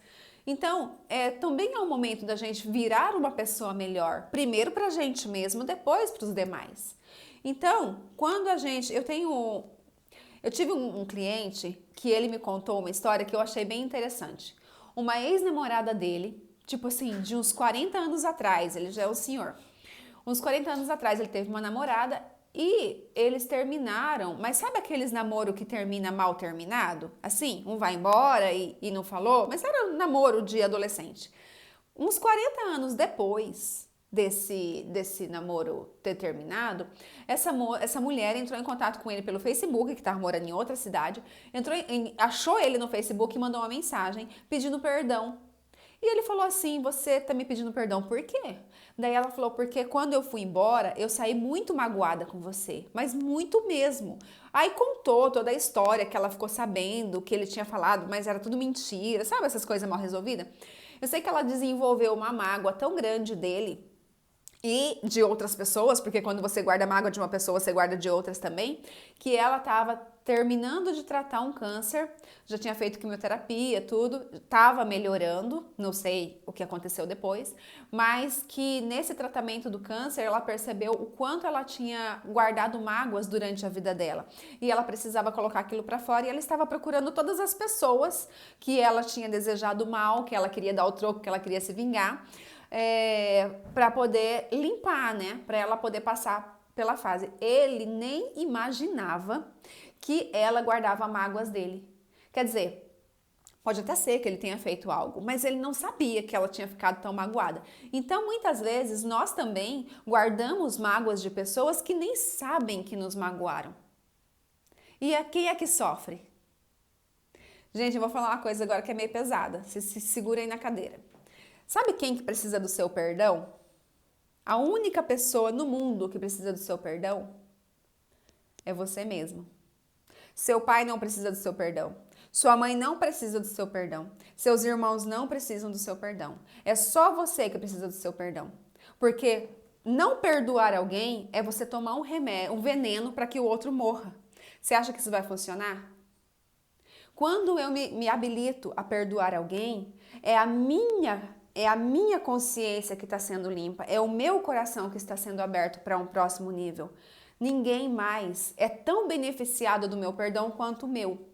Então, também é um momento da gente virar uma pessoa melhor. Primeiro para a gente mesmo, depois para os demais. Então, quando a gente... Eu tive um cliente que ele me contou uma história que eu achei bem interessante. Uma ex-namorada dele, tipo assim, de uns 40 anos atrás, ele já é um senhor. Uns 40 anos atrás ele teve uma namorada e eles terminaram, mas sabe aqueles namoro que termina mal terminado? Assim, um vai embora e não falou, mas era um namoro de adolescente. Uns 40 anos depois desse namoro ter terminado, essa mulher entrou em contato com ele pelo Facebook, que estava morando em outra cidade, achou ele no Facebook e mandou uma mensagem pedindo perdão. E ele falou assim, você tá me pedindo perdão por quê? Daí ela falou, porque quando eu fui embora, eu saí muito magoada com você, mas muito mesmo. Aí contou toda a história que ela ficou sabendo, que ele tinha falado, mas era tudo mentira, sabe essas coisas mal resolvidas? Eu sei que ela desenvolveu uma mágoa tão grande dele e de outras pessoas, porque quando você guarda mágoa de uma pessoa, você guarda de outras também, que ela estava terminando de tratar um câncer, já tinha feito quimioterapia, tudo, estava melhorando, não sei o que aconteceu depois, mas que nesse tratamento do câncer ela percebeu o quanto ela tinha guardado mágoas durante a vida dela e ela precisava colocar aquilo para fora e ela estava procurando todas as pessoas que ela tinha desejado mal, que ela queria dar o troco, que ela queria se vingar, para poder limpar, né? Para ela poder passar pela fase. Ele nem imaginava que ela guardava mágoas dele. Quer dizer, pode até ser que ele tenha feito algo, mas ele não sabia que ela tinha ficado tão magoada. Então, muitas vezes, nós também guardamos mágoas de pessoas que nem sabem que nos magoaram. E quem é que sofre? Gente, eu vou falar uma coisa agora que é meio pesada. Se segura aí na cadeira. Sabe quem que precisa do seu perdão? A única pessoa no mundo que precisa do seu perdão é você mesmo. Seu pai não precisa do seu perdão. Sua mãe não precisa do seu perdão. Seus irmãos não precisam do seu perdão. É só você que precisa do seu perdão. Porque não perdoar alguém é você tomar um remédio, um veneno para que o outro morra. Você acha que isso vai funcionar? Quando eu me habilito a perdoar alguém, é a minha consciência que está sendo limpa, é o meu coração que está sendo aberto para um próximo nível. Ninguém mais é tão beneficiado do meu perdão quanto o meu.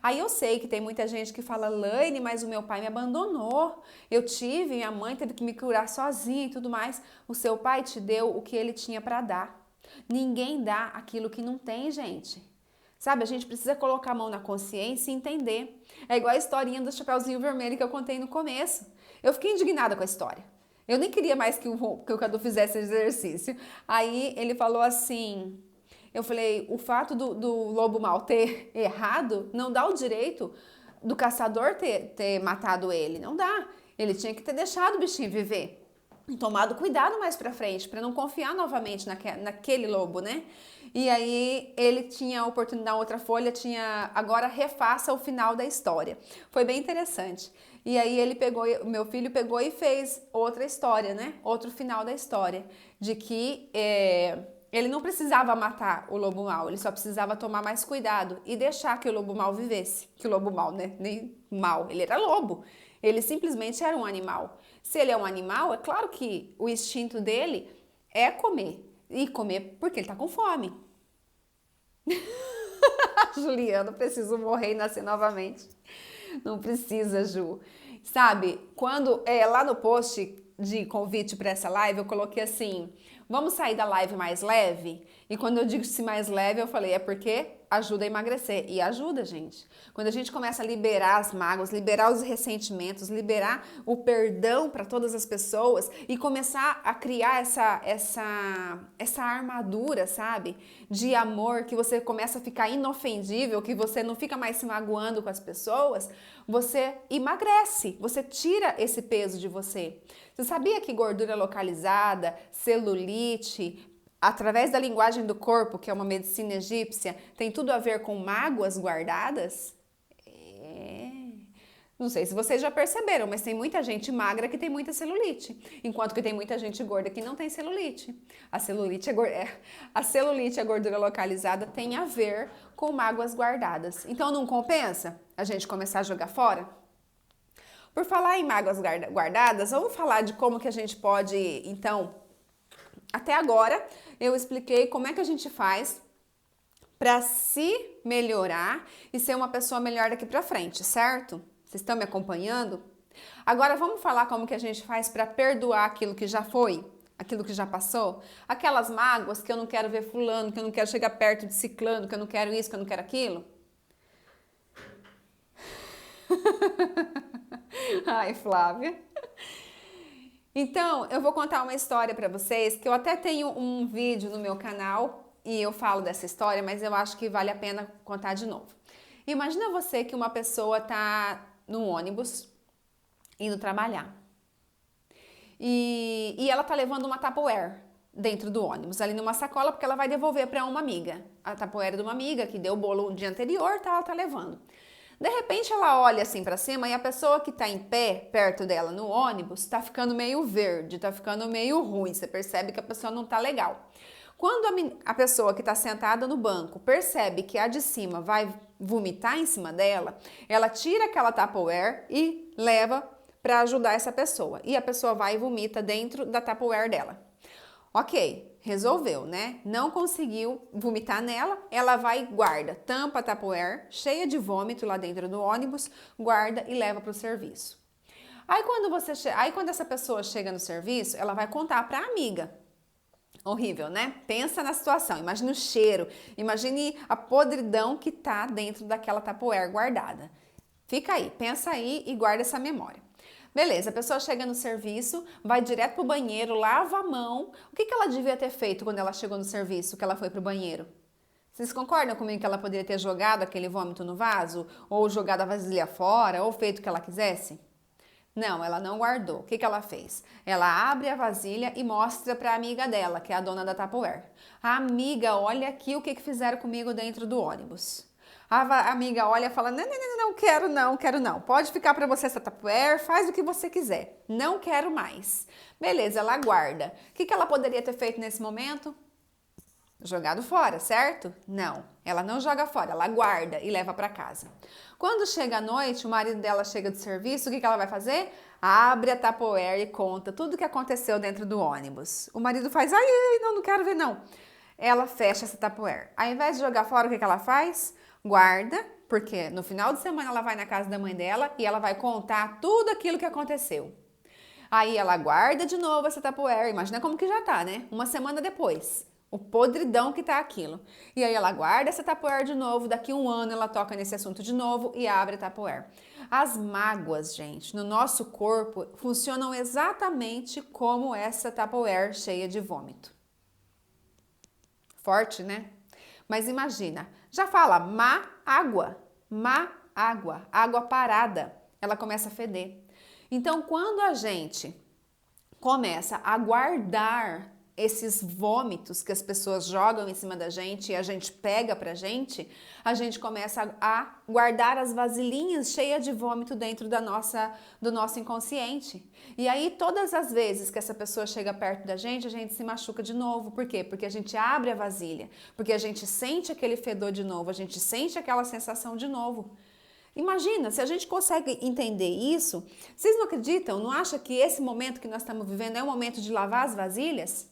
Aí eu sei que tem muita gente que fala, Laine, mas o meu pai me abandonou. Eu tive, minha mãe teve que me curar sozinha e tudo mais. O seu pai te deu o que ele tinha para dar. Ninguém dá aquilo que não tem, gente. Sabe, a gente precisa colocar a mão na consciência e entender. É igual a historinha do Chapeuzinho Vermelho que eu contei no começo. Eu fiquei indignada com a história. Eu nem queria mais que o Cadu fizesse exercício. Aí ele falou assim, eu falei, o fato do lobo mau ter errado não dá o direito do caçador ter matado ele. Não dá. Ele tinha que ter deixado o bichinho viver. E tomado cuidado mais pra frente, para não confiar novamente naquele lobo, né? E aí ele tinha a oportunidade, na outra folha, agora refaça o final da história. Foi bem interessante. E aí meu filho pegou e fez outra história, né? Outro final da história, de que ele não precisava matar o lobo mau, ele só precisava tomar mais cuidado e deixar que o lobo mau vivesse. Que o lobo mau, né? Nem mau, ele era lobo. Ele simplesmente era um animal. Se ele é um animal, é claro que o instinto dele é comer. E comer porque ele tá com fome. Juliana, preciso morrer e nascer novamente. Não precisa, Ju. Sabe, quando lá no post de convite para essa live, eu coloquei assim, vamos sair da live mais leve? E quando eu digo se mais leve, eu falei, é porque ajuda a emagrecer. E ajuda, gente. Quando a gente começa a liberar as mágoas, liberar os ressentimentos, liberar o perdão para todas as pessoas e começar a criar essa armadura, sabe? De amor, que você começa a ficar inofendível, que você não fica mais se magoando com as pessoas, você emagrece, você tira esse peso de você. Você sabia que gordura localizada, celulite, através da linguagem do corpo, que é uma medicina egípcia, tem tudo a ver com mágoas guardadas? Não sei se vocês já perceberam, mas tem muita gente magra que tem muita celulite, enquanto que tem muita gente gorda que não tem celulite. A celulite, a gordura localizada, tem a ver com mágoas guardadas. Então não compensa a gente começar a jogar fora? Por falar em mágoas guardadas, vamos falar de como que a gente pode, então, até agora eu expliquei como é que a gente faz para se melhorar e ser uma pessoa melhor daqui para frente, certo? Vocês estão me acompanhando? Agora vamos falar como que a gente faz para perdoar aquilo que já foi, aquilo que já passou? Aquelas mágoas que eu não quero ver fulano, que eu não quero chegar perto de ciclano, que eu não quero isso, que eu não quero aquilo? Ai, Flávia. Então, eu vou contar uma história para vocês, que eu até tenho um vídeo no meu canal e eu falo dessa história, mas eu acho que vale a pena contar de novo. Imagina você que uma pessoa tá no ônibus indo trabalhar e ela tá levando uma Tupperware dentro do ônibus, ali numa sacola, porque ela vai devolver para uma amiga. A Tupperware de uma amiga que deu o bolo no dia anterior, tá, ela tá levando. De repente ela olha assim para cima e a pessoa que tá em pé perto dela no ônibus tá ficando meio verde, tá ficando meio ruim, você percebe que a pessoa não tá legal. Quando a pessoa que está sentada no banco percebe que a de cima vai vomitar em cima dela, ela tira aquela Tupperware e leva para ajudar essa pessoa. E a pessoa vai e vomita dentro da Tupperware dela. Ok, resolveu, né? Não conseguiu vomitar nela, ela vai e guarda, tampa a Tupperware, cheia de vômito lá dentro do ônibus, guarda e leva para o serviço. Aí quando essa pessoa chega no serviço, ela vai contar para a amiga. Horrível, né? Pensa na situação, imagine o cheiro, imagine a podridão que tá dentro daquela Tupperware guardada. Fica aí, pensa aí e guarda essa memória. Beleza, a pessoa chega no serviço, vai direto pro banheiro, lava a mão. O que ela devia ter feito quando ela chegou no serviço, que ela foi pro banheiro? Vocês concordam comigo que ela poderia ter jogado aquele vômito no vaso? Ou jogado a vasilha fora? Ou feito o que ela quisesse? Não, ela não guardou. O que ela fez? Ela abre a vasilha e mostra para a amiga dela, que é a dona da Tupperware. A amiga, olha aqui o que fizeram comigo dentro do ônibus. A amiga olha e fala, não, quero não. Pode ficar para você essa Tupperware, faz o que você quiser. Não quero mais. Beleza, ela guarda. O que ela poderia ter feito nesse momento? Jogado fora, certo? Não, ela não joga fora, ela guarda e leva para casa. Quando chega a noite, o marido dela chega do serviço, o que ela vai fazer? Abre a Tupperware e conta tudo o que aconteceu dentro do ônibus. O marido faz, não quero ver não. Ela fecha essa Tupperware. Ao invés de jogar fora, o que ela faz? Guarda, Porque no final de semana ela vai na casa da mãe dela e ela vai contar tudo aquilo que aconteceu. Aí ela guarda de novo essa Tupperware, imagina como que já tá, né? Uma semana depois, o podridão que tá aquilo. E aí ela guarda essa Tupperware de novo, daqui um ano ela toca nesse assunto de novo e abre a Tupperware. As mágoas, gente, no nosso corpo funcionam exatamente como essa Tupperware cheia de vômito. Forte, né? Mas imagina, já fala má água, água parada, ela começa a feder. Então, quando a gente começa a guardar esses vômitos que as pessoas jogam em cima da gente e a gente pega pra gente, a gente começa a guardar as vasilhinhas cheias de vômito dentro do nosso inconsciente. E aí, todas as vezes que essa pessoa chega perto da gente, a gente se machuca de novo. Por quê? Porque a gente abre a vasilha, porque a gente sente aquele fedor de novo, a gente sente aquela sensação de novo. Imagina, se a gente consegue entender isso, vocês não acreditam? Não acham que esse momento que nós estamos vivendo é o momento de lavar as vasilhas?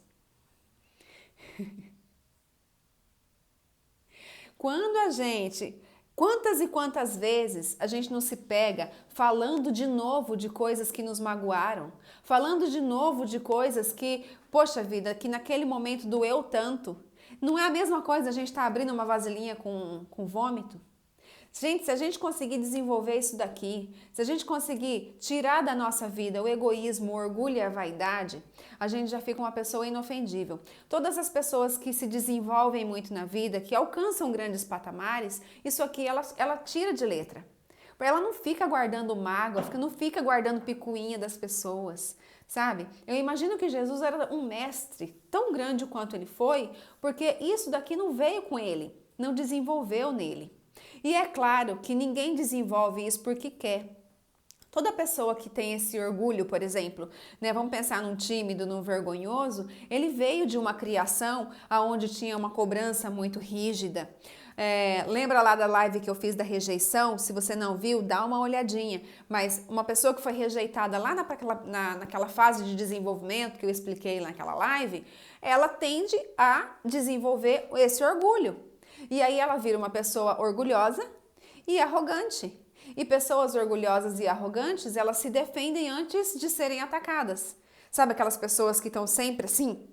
Quando a gente, quantas e quantas vezes a gente não se pega falando de novo de coisas que nos magoaram, falando de novo de coisas que, poxa vida, que naquele momento doeu tanto. Não é a mesma coisa a gente estar abrindo uma vasilhinha com vômito? Gente, se a gente conseguir desenvolver isso daqui, se a gente conseguir tirar da nossa vida o egoísmo, o orgulho e a vaidade, a gente já fica uma pessoa inofendível. Todas as pessoas que se desenvolvem muito na vida, que alcançam grandes patamares, isso aqui ela tira de letra. Ela não fica guardando mágoa, não fica guardando picuinha das pessoas, sabe? Eu imagino que Jesus era um mestre tão grande quanto ele foi, porque isso daqui não veio com ele, não desenvolveu nele. E é claro que ninguém desenvolve isso porque quer. Toda pessoa que tem esse orgulho, por exemplo, né, vamos pensar num tímido, num vergonhoso, ele veio de uma criação onde tinha uma cobrança muito rígida. Lembra lá da live que eu fiz da rejeição? Se você não viu, dá uma olhadinha. Mas uma pessoa que foi rejeitada lá naquela fase de desenvolvimento que eu expliquei naquela live, ela tende a desenvolver esse orgulho. E aí ela vira uma pessoa orgulhosa e arrogante. E pessoas orgulhosas e arrogantes, elas se defendem antes de serem atacadas. Sabe aquelas pessoas que estão sempre assim?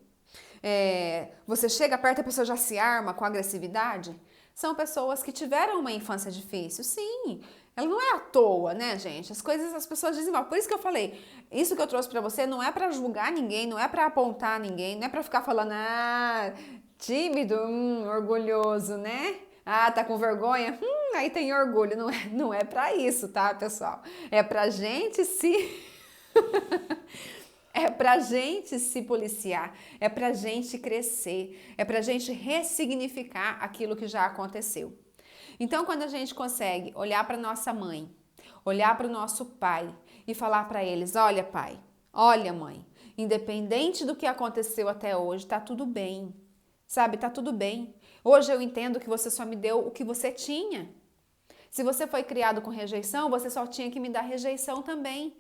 Você chega perto e a pessoa já se arma com agressividade? São pessoas que tiveram uma infância difícil, sim. Ela não é à toa, né, gente? As pessoas dizem mal. Por isso que eu falei, isso que eu trouxe pra você não é pra julgar ninguém, não é pra apontar ninguém, não é pra ficar falando, tímido, orgulhoso, né? Tá com vergonha? Aí tem orgulho. Não é pra isso, tá, pessoal? É pra gente se... É pra gente se policiar, é pra gente crescer, é pra gente ressignificar aquilo que já aconteceu. Então, quando a gente consegue olhar para nossa mãe, olhar para o nosso pai e falar para eles, olha pai, olha mãe, independente do que aconteceu até hoje, tá tudo bem, sabe, tá tudo bem. Hoje eu entendo que você só me deu o que você tinha. Se você foi criado com rejeição, você só tinha que me dar rejeição também.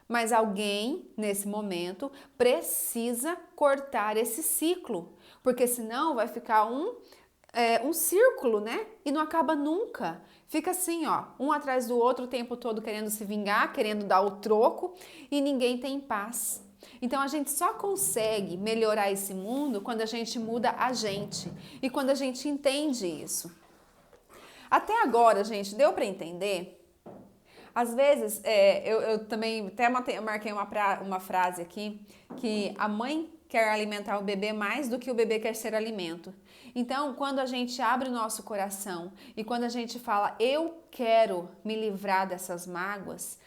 Mas alguém, nesse momento, precisa cortar esse ciclo, porque senão vai ficar um círculo, né? E não acaba nunca. Fica assim, ó, um atrás do outro o tempo todo querendo se vingar, querendo dar o troco e ninguém tem paz. Então a gente só consegue melhorar esse mundo quando a gente muda a gente e quando a gente entende isso. Até agora, gente, deu para entender? Às vezes, eu também até marquei uma frase aqui, que a mãe quer alimentar o bebê mais do que o bebê quer ser alimento. Então, quando a gente abre o nosso coração e quando a gente fala, eu quero me livrar dessas mágoas,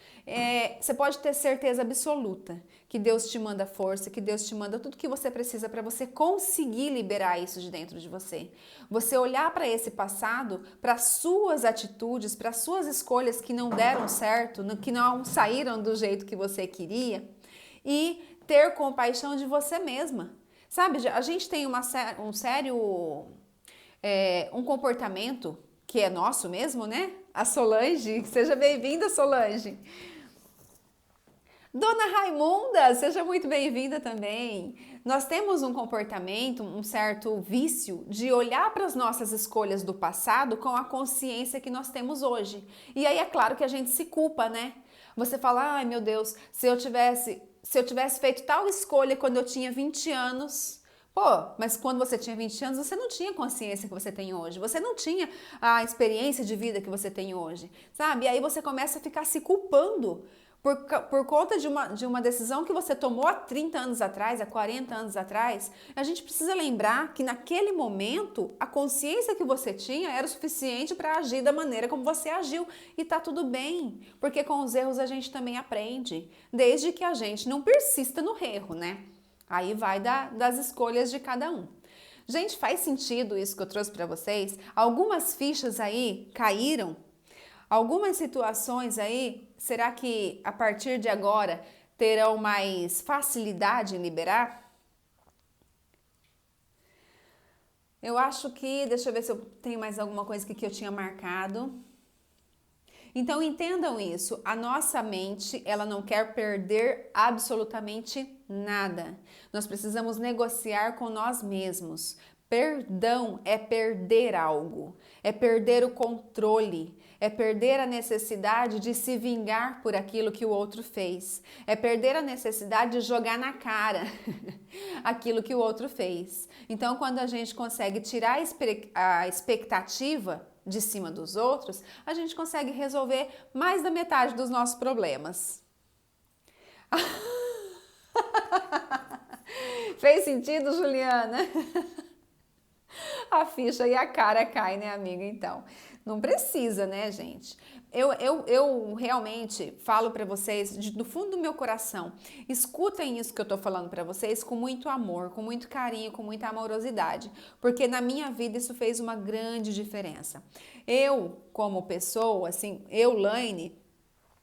você pode ter certeza absoluta que Deus te manda força, que Deus te manda tudo que você precisa para você conseguir liberar isso de dentro de você. Você olhar para esse passado, para suas atitudes, para suas escolhas que não deram certo, que não saíram do jeito que você queria e ter compaixão de você mesma. Sabe, a gente tem um comportamento que é nosso mesmo, né? A Solange, seja bem-vinda, Solange. Dona Raimunda, seja muito bem-vinda também. Nós temos um comportamento, um certo vício de olhar para as nossas escolhas do passado com a consciência que nós temos hoje. E aí é claro que a gente se culpa, né? Você fala, ai meu Deus, se eu tivesse feito tal escolha quando eu tinha 20 anos. Pô, mas quando você tinha 20 anos, você não tinha a consciência que você tem hoje. Você não tinha a experiência de vida que você tem hoje, sabe? E aí você começa a ficar se culpando por conta de uma decisão que você tomou há 30 anos atrás, há 40 anos atrás. A gente precisa lembrar que naquele momento, a consciência que você tinha era o suficiente para agir da maneira como você agiu. E tá tudo bem, porque com os erros a gente também aprende, desde que a gente não persista no erro, né? Aí vai das escolhas de cada um. Gente, faz sentido isso que eu trouxe para vocês? Algumas fichas aí caíram? Algumas situações aí, será que a partir de agora terão mais facilidade em liberar? Eu acho que, deixa eu ver se eu tenho mais alguma coisa aqui que eu tinha marcado. Então entendam isso, a nossa mente, ela não quer perder absolutamente nada. Nós precisamos negociar com nós mesmos. Perdão é perder algo, é perder o controle, é perder a necessidade de se vingar por aquilo que o outro fez, é perder a necessidade de jogar na cara aquilo que o outro fez. Então, quando a gente consegue tirar a expectativa de cima dos outros, a gente consegue resolver mais da metade dos nossos problemas. Fez sentido, Juliana? A ficha e a cara cai, né, amiga? Então, não precisa, né, gente? Eu realmente falo para vocês do fundo do meu coração. Escutem isso que eu tô falando para vocês com muito amor, com muito carinho, com muita amorosidade, porque na minha vida isso fez uma grande diferença. Eu, como pessoa, assim, Laine,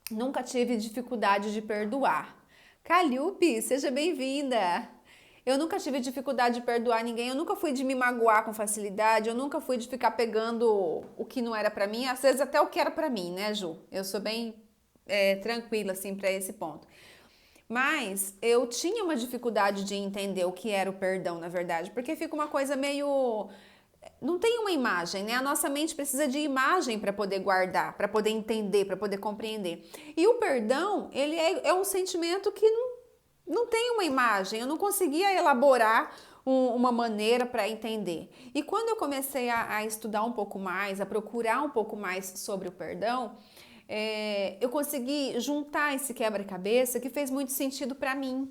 nunca tive dificuldade de perdoar. Calliope, seja bem-vinda! Eu nunca tive dificuldade de perdoar ninguém, eu nunca fui de me magoar com facilidade, eu nunca fui de ficar pegando o que não era pra mim, às vezes até o que era pra mim, né, Ju? Eu sou bem tranquila, assim, pra esse ponto. Mas eu tinha uma dificuldade de entender o que era o perdão, na verdade, porque fica uma coisa meio... Não tem uma imagem, né? A nossa mente precisa de imagem para poder guardar, para poder entender, para poder compreender. E o perdão, ele é um sentimento que não tem uma imagem, eu não conseguia elaborar uma maneira para entender. E quando eu comecei a estudar um pouco mais, a procurar um pouco mais sobre o perdão, eu consegui juntar esse quebra-cabeça que fez muito sentido para mim,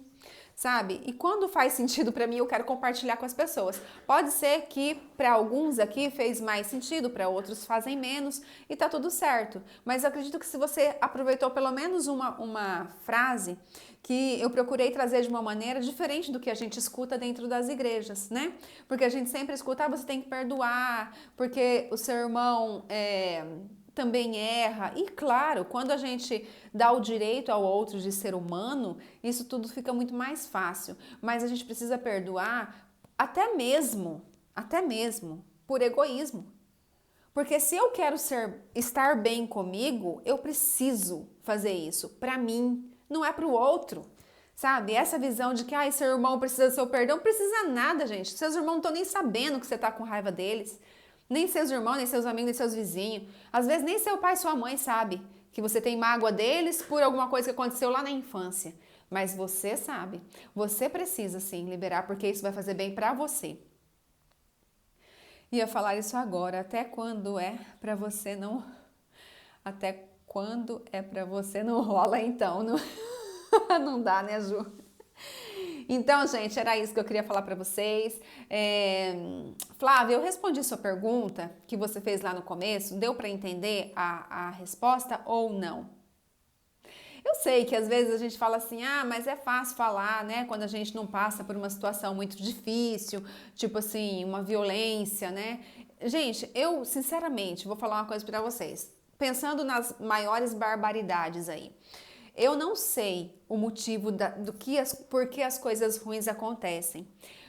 sabe? E quando faz sentido para mim, eu quero compartilhar com as pessoas. Pode ser que para alguns aqui fez mais sentido, para outros fazem menos e tá tudo certo. Mas eu acredito que se você aproveitou pelo menos uma frase que eu procurei trazer de uma maneira diferente do que a gente escuta dentro das igrejas, né? Porque a gente sempre escuta, você tem que perdoar, porque o seu irmão também erra. E claro, quando a gente dá o direito ao outro de ser humano, isso tudo fica muito mais fácil. Mas a gente precisa perdoar até mesmo por egoísmo. Porque se eu quero estar bem comigo, eu preciso fazer isso para mim, não é para o outro. Sabe? Essa visão de que seu irmão precisa do seu perdão, não precisa nada, gente. Seus irmãos não estão nem sabendo que você está com raiva deles. Nem seus irmãos, nem seus amigos, nem seus vizinhos. Às vezes nem seu pai e sua mãe sabe que você tem mágoa deles por alguma coisa que aconteceu lá na infância. Mas você sabe. Você precisa sim liberar, porque isso vai fazer bem pra você. Ia falar isso agora. Até quando é pra você não... Até quando é pra você não rola então? Não, não dá, né, Ju? Então, gente, era isso que eu queria falar para vocês. Flávia, eu respondi sua pergunta que você fez lá no começo. Deu para entender a resposta ou não? Eu sei que às vezes a gente fala assim, mas é fácil falar, né? Quando a gente não passa por uma situação muito difícil, tipo assim, uma violência, né? Gente, eu sinceramente vou falar uma coisa para vocês. Pensando nas maiores barbaridades aí. Eu não sei o motivo por que as coisas ruins acontecem,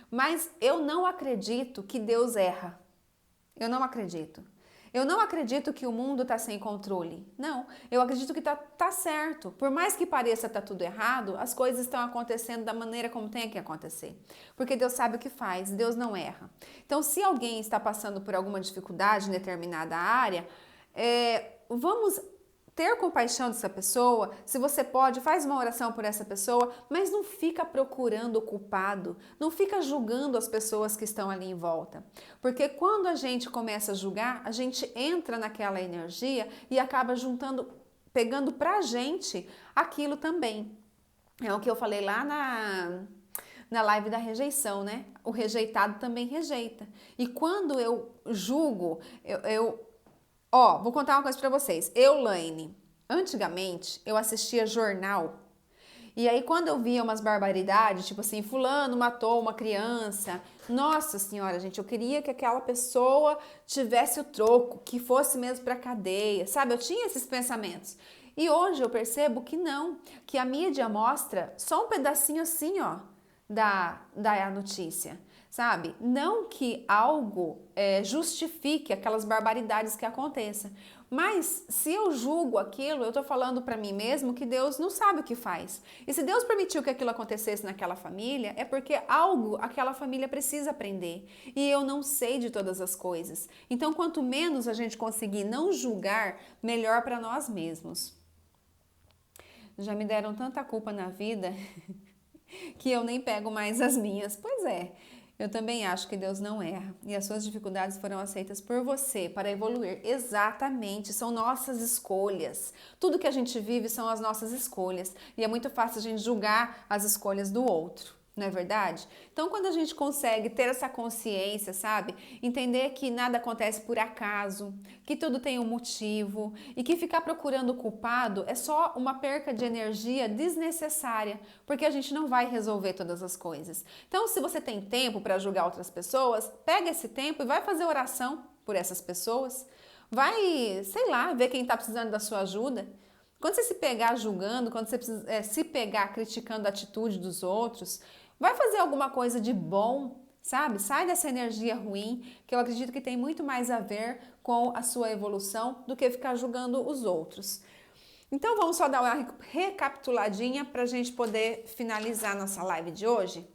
mas eu não acredito que Deus erra. Eu não acredito. Eu não acredito que o mundo está sem controle. Não, eu acredito que tá certo. Por mais que pareça estar tudo errado, as coisas estão acontecendo da maneira como tem que acontecer. Porque Deus sabe o que faz, Deus não erra. Então, se alguém está passando por alguma dificuldade em determinada área, vamos ter compaixão dessa pessoa. Se você pode, faz uma oração por essa pessoa, mas não fica procurando o culpado, não fica julgando as pessoas que estão ali em volta. Porque quando a gente começa a julgar, a gente entra naquela energia e acaba pegando pra gente aquilo também. É o que eu falei lá na live da rejeição, né? O rejeitado também rejeita. E quando eu julgo, vou contar uma coisa pra vocês. Laine, antigamente eu assistia jornal e aí quando eu via umas barbaridades, tipo assim, fulano matou uma criança, nossa senhora, gente, eu queria que aquela pessoa tivesse o troco, que fosse mesmo pra cadeia, sabe? Eu tinha esses pensamentos. E hoje eu percebo que não, que a mídia mostra só um pedacinho assim, ó, da notícia. Sabe? Não que algo justifique aquelas barbaridades que aconteçam. Mas se eu julgo aquilo, eu estou falando para mim mesmo que Deus não sabe o que faz. E se Deus permitiu que aquilo acontecesse naquela família, é porque algo aquela família precisa aprender. E eu não sei de todas as coisas. Então, quanto menos a gente conseguir não julgar, melhor para nós mesmos. Já me deram tanta culpa na vida que eu nem pego mais as minhas. Pois é. Eu também acho que Deus não erra e as suas dificuldades foram aceitas por você para evoluir. Exatamente, são nossas escolhas. Tudo que a gente vive são as nossas escolhas e é muito fácil a gente julgar as escolhas do outro. Não é verdade? Então, quando a gente consegue ter essa consciência, sabe? Entender que nada acontece por acaso, que tudo tem um motivo e que ficar procurando o culpado é só uma perca de energia desnecessária, porque a gente não vai resolver todas as coisas. Então, se você tem tempo para julgar outras pessoas, pega esse tempo e vai fazer oração por essas pessoas. Vai, sei lá, ver quem está precisando da sua ajuda. Quando você se pegar julgando, quando você se pegar criticando a atitude dos outros, vai fazer alguma coisa de bom, sabe? Sai dessa energia ruim, que eu acredito que tem muito mais a ver com a sua evolução do que ficar julgando os outros. Então vamos só dar uma recapituladinha para a gente poder finalizar nossa live de hoje.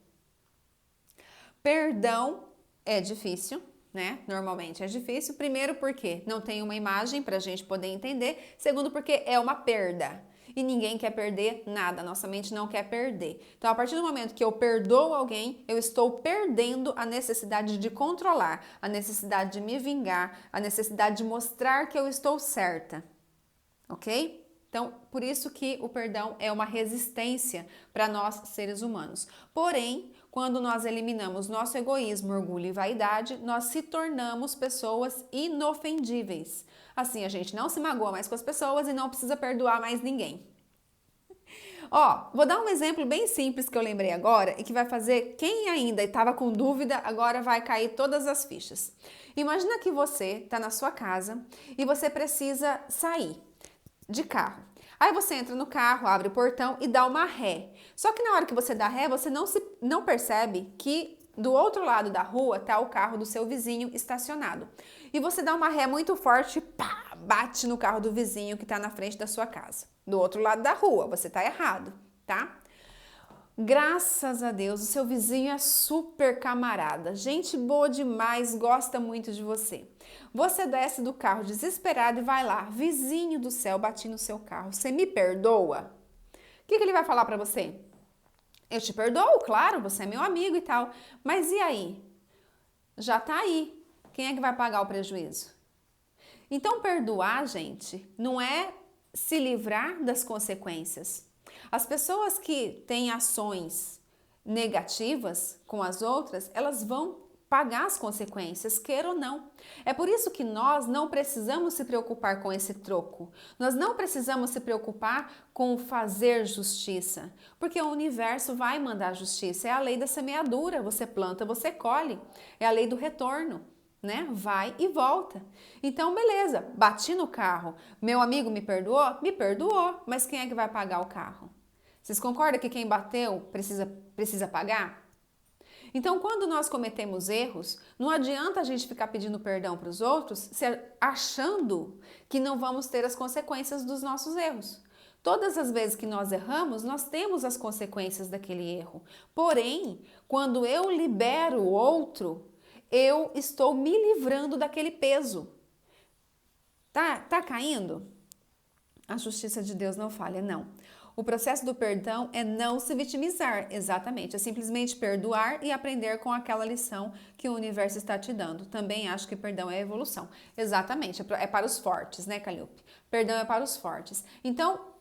Perdão é difícil, né? Normalmente é difícil. Primeiro porque não tem uma imagem para a gente poder entender. Segundo porque é uma perda. E ninguém quer perder nada, nossa mente não quer perder. Então, a partir do momento que eu perdoo alguém, eu estou perdendo a necessidade de controlar, a necessidade de me vingar, a necessidade de mostrar que eu estou certa, ok? Então, por isso que o perdão é uma resistência para nós, seres humanos. Porém, quando nós eliminamos nosso egoísmo, orgulho e vaidade, nós se tornamos pessoas inofendíveis. Assim, a gente não se magoa mais com as pessoas e não precisa perdoar mais ninguém. Vou dar um exemplo bem simples que eu lembrei agora e que vai fazer quem ainda estava com dúvida, agora vai cair todas as fichas. Imagina que você está na sua casa e você precisa sair de carro. Aí você entra no carro, abre o portão e dá uma ré. Só que na hora que você dá ré, você não percebe que do outro lado da rua está o carro do seu vizinho estacionado. E você dá uma ré muito forte, pá, bate no carro do vizinho que está na frente da sua casa. Do outro lado da rua, você está errado, tá? Graças a Deus, o seu vizinho é super camarada, gente boa demais, gosta muito de você. Você desce do carro desesperado e vai lá, vizinho do céu, bati no seu carro, você me perdoa? O que ele vai falar para você? Eu te perdoo, claro, você é meu amigo e tal, mas e aí? Já tá aí, quem é que vai pagar o prejuízo? Então, perdoar, gente, não é se livrar das consequências. As pessoas que têm ações negativas com as outras, elas vão pagar as consequências, queira ou não. É por isso que nós não precisamos se preocupar com esse troco. Nós não precisamos se preocupar com fazer justiça, porque o universo vai mandar justiça. É a lei da semeadura, você planta, você colhe. É a lei do retorno, né? Vai e volta. Então, beleza, bati no carro. Meu amigo me perdoou? Me perdoou, mas quem é que vai pagar o carro? Vocês concordam que quem bateu precisa pagar? Então, quando nós cometemos erros, não adianta a gente ficar pedindo perdão para os outros, achando que não vamos ter as consequências dos nossos erros. Todas as vezes que nós erramos, nós temos as consequências daquele erro. Porém, quando eu libero o outro, eu estou me livrando daquele peso. Tá caindo? A justiça de Deus não falha, não. O processo do perdão é não se vitimizar, exatamente. É simplesmente perdoar e aprender com aquela lição que o universo está te dando. Também acho que perdão é evolução. Exatamente, é para os fortes, né, Calliope? Perdão é para os fortes. Então,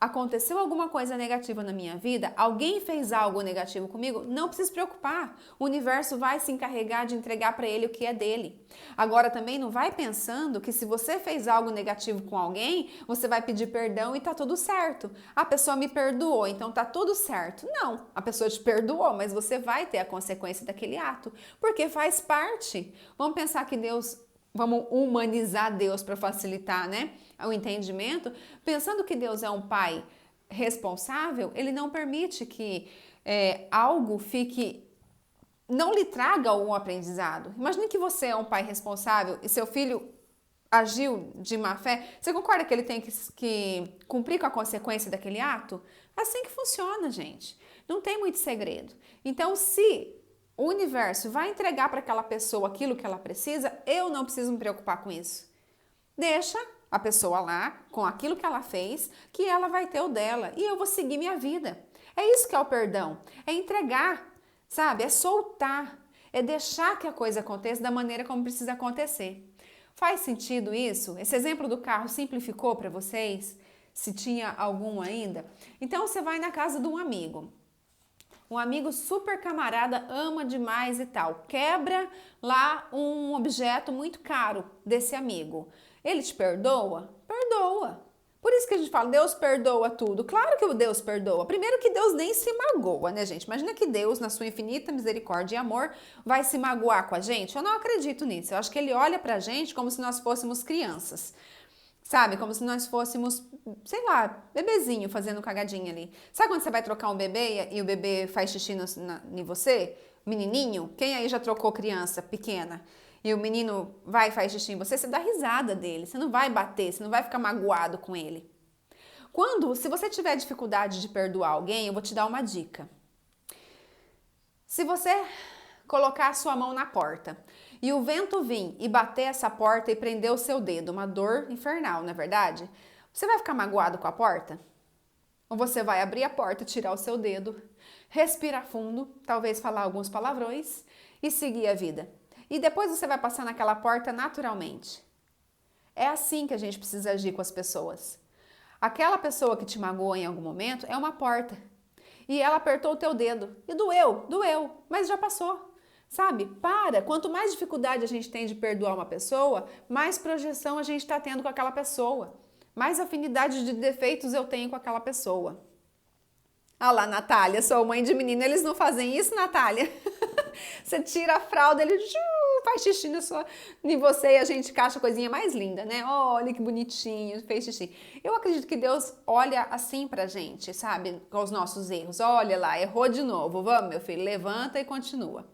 aconteceu alguma coisa negativa na minha vida, alguém fez algo negativo comigo, não precisa se preocupar. O universo vai se encarregar de entregar para ele o que é dele. Agora também não vai pensando que se você fez algo negativo com alguém, você vai pedir perdão e tá tudo certo. A pessoa me perdoou, então tá tudo certo. Não, a pessoa te perdoou, mas você vai ter a consequência daquele ato, porque faz parte. Vamos pensar que vamos humanizar Deus para facilitar, né, o entendimento. Pensando que Deus é um pai responsável, ele não permite que algo não lhe traga um aprendizado. Imagine que você é um pai responsável e seu filho agiu de má fé. Você concorda que ele tem que cumprir com a consequência daquele ato? Assim que funciona, gente. Não tem muito segredo. Então, se o universo vai entregar para aquela pessoa aquilo que ela precisa, eu não preciso me preocupar com isso. Deixa a pessoa lá, com aquilo que ela fez, que ela vai ter o dela e eu vou seguir minha vida. É isso que é o perdão, é entregar, sabe? É soltar, é deixar que a coisa aconteça da maneira como precisa acontecer. Faz sentido isso? Esse exemplo do carro simplificou para vocês? Se tinha algum ainda? Então você vai na casa de um amigo. Um amigo super camarada, ama demais e tal. Quebra lá um objeto muito caro desse amigo. Ele te perdoa? Perdoa. Por isso que a gente fala, Deus perdoa tudo. Claro que o Deus perdoa. Primeiro que Deus nem se magoa, né, gente? Imagina que Deus, na sua infinita misericórdia e amor, vai se magoar com a gente. Eu não acredito nisso. Eu acho que Ele olha pra gente como se nós fôssemos crianças. Sabe? Como se nós fôssemos, sei lá, bebezinho fazendo cagadinha ali. Sabe quando você vai trocar um bebê e o bebê faz xixi em você? Menininho? Quem aí já trocou criança pequena? E o menino vai e faz xixi em você, você dá risada dele. Você não vai bater, você não vai ficar magoado com ele. Se você tiver dificuldade de perdoar alguém, eu vou te dar uma dica. Se você colocar a sua mão na porta e o vento vir e bater essa porta e prender o seu dedo, uma dor infernal, não é verdade? Você vai ficar magoado com a porta? Ou você vai abrir a porta, tirar o seu dedo, respirar fundo, talvez falar alguns palavrões e seguir a vida? E depois você vai passar naquela porta naturalmente. É assim que a gente precisa agir com as pessoas. Aquela pessoa que te magoou em algum momento é uma porta. E ela apertou o teu dedo. E doeu, mas já passou. Sabe? Quanto mais dificuldade a gente tem de perdoar uma pessoa, mais projeção a gente está tendo com aquela pessoa. Mais afinidade de defeitos eu tenho com aquela pessoa. Ah lá, Natália, sou mãe de menina, eles não fazem isso, Natália? Você tira a fralda, ele faz xixi em você e a gente acha a coisinha mais linda, né? Olha que bonitinho, fez xixi. Eu acredito que Deus olha assim pra gente, sabe? Com os nossos erros. Olha lá, errou de novo. Vamos, meu filho, levanta e continua.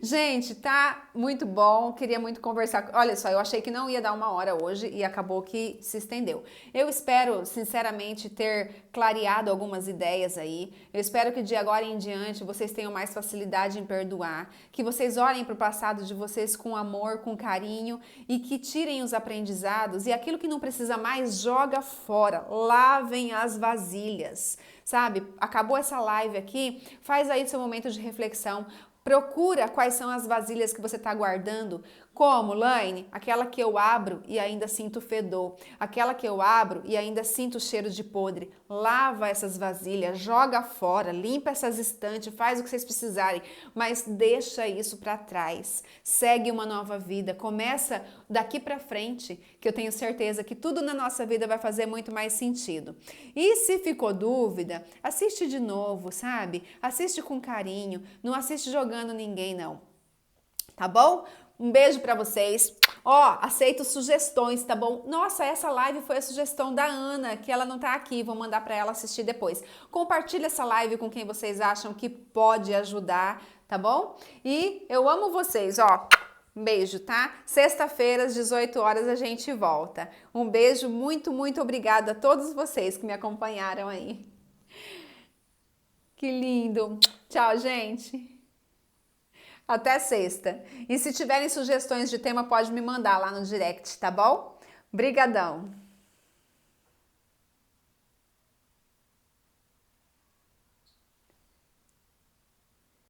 Gente, tá muito bom, queria muito conversar. Olha só, eu achei que não ia dar 1 hora hoje e acabou que se estendeu. Eu espero, sinceramente, ter clareado algumas ideias aí. Eu espero que de agora em diante vocês tenham mais facilidade em perdoar, que vocês olhem para o passado de vocês com amor, com carinho e que tirem os aprendizados e aquilo que não precisa mais, joga fora. Lavem as vasilhas, sabe? Acabou essa live aqui, faz aí seu momento de reflexão. Procura quais são as vasilhas que você está guardando. Como, Laine? Aquela que eu abro e ainda sinto fedor. Aquela que eu abro e ainda sinto cheiro de podre. Lava essas vasilhas, joga fora, limpa essas estantes, faz o que vocês precisarem, mas deixa isso para trás. Segue uma nova vida, começa daqui para frente, que eu tenho certeza que tudo na nossa vida vai fazer muito mais sentido. E se ficou dúvida, assiste de novo, sabe? Assiste com carinho, não assiste jogando ninguém, não. Tá bom? Um beijo pra vocês. Ó, aceito sugestões, tá bom? Nossa, essa live foi a sugestão da Ana, que ela não tá aqui, vou mandar pra ela assistir depois. Compartilha essa live com quem vocês acham que pode ajudar, tá bom? E eu amo vocês, ó. Um beijo, tá? Sexta-feira, às 18 horas, a gente volta. Um beijo, muito, muito obrigada a todos vocês que me acompanharam aí. Que lindo. Tchau, gente. Até sexta. E se tiverem sugestões de tema, pode me mandar lá no direct, tá bom? Brigadão.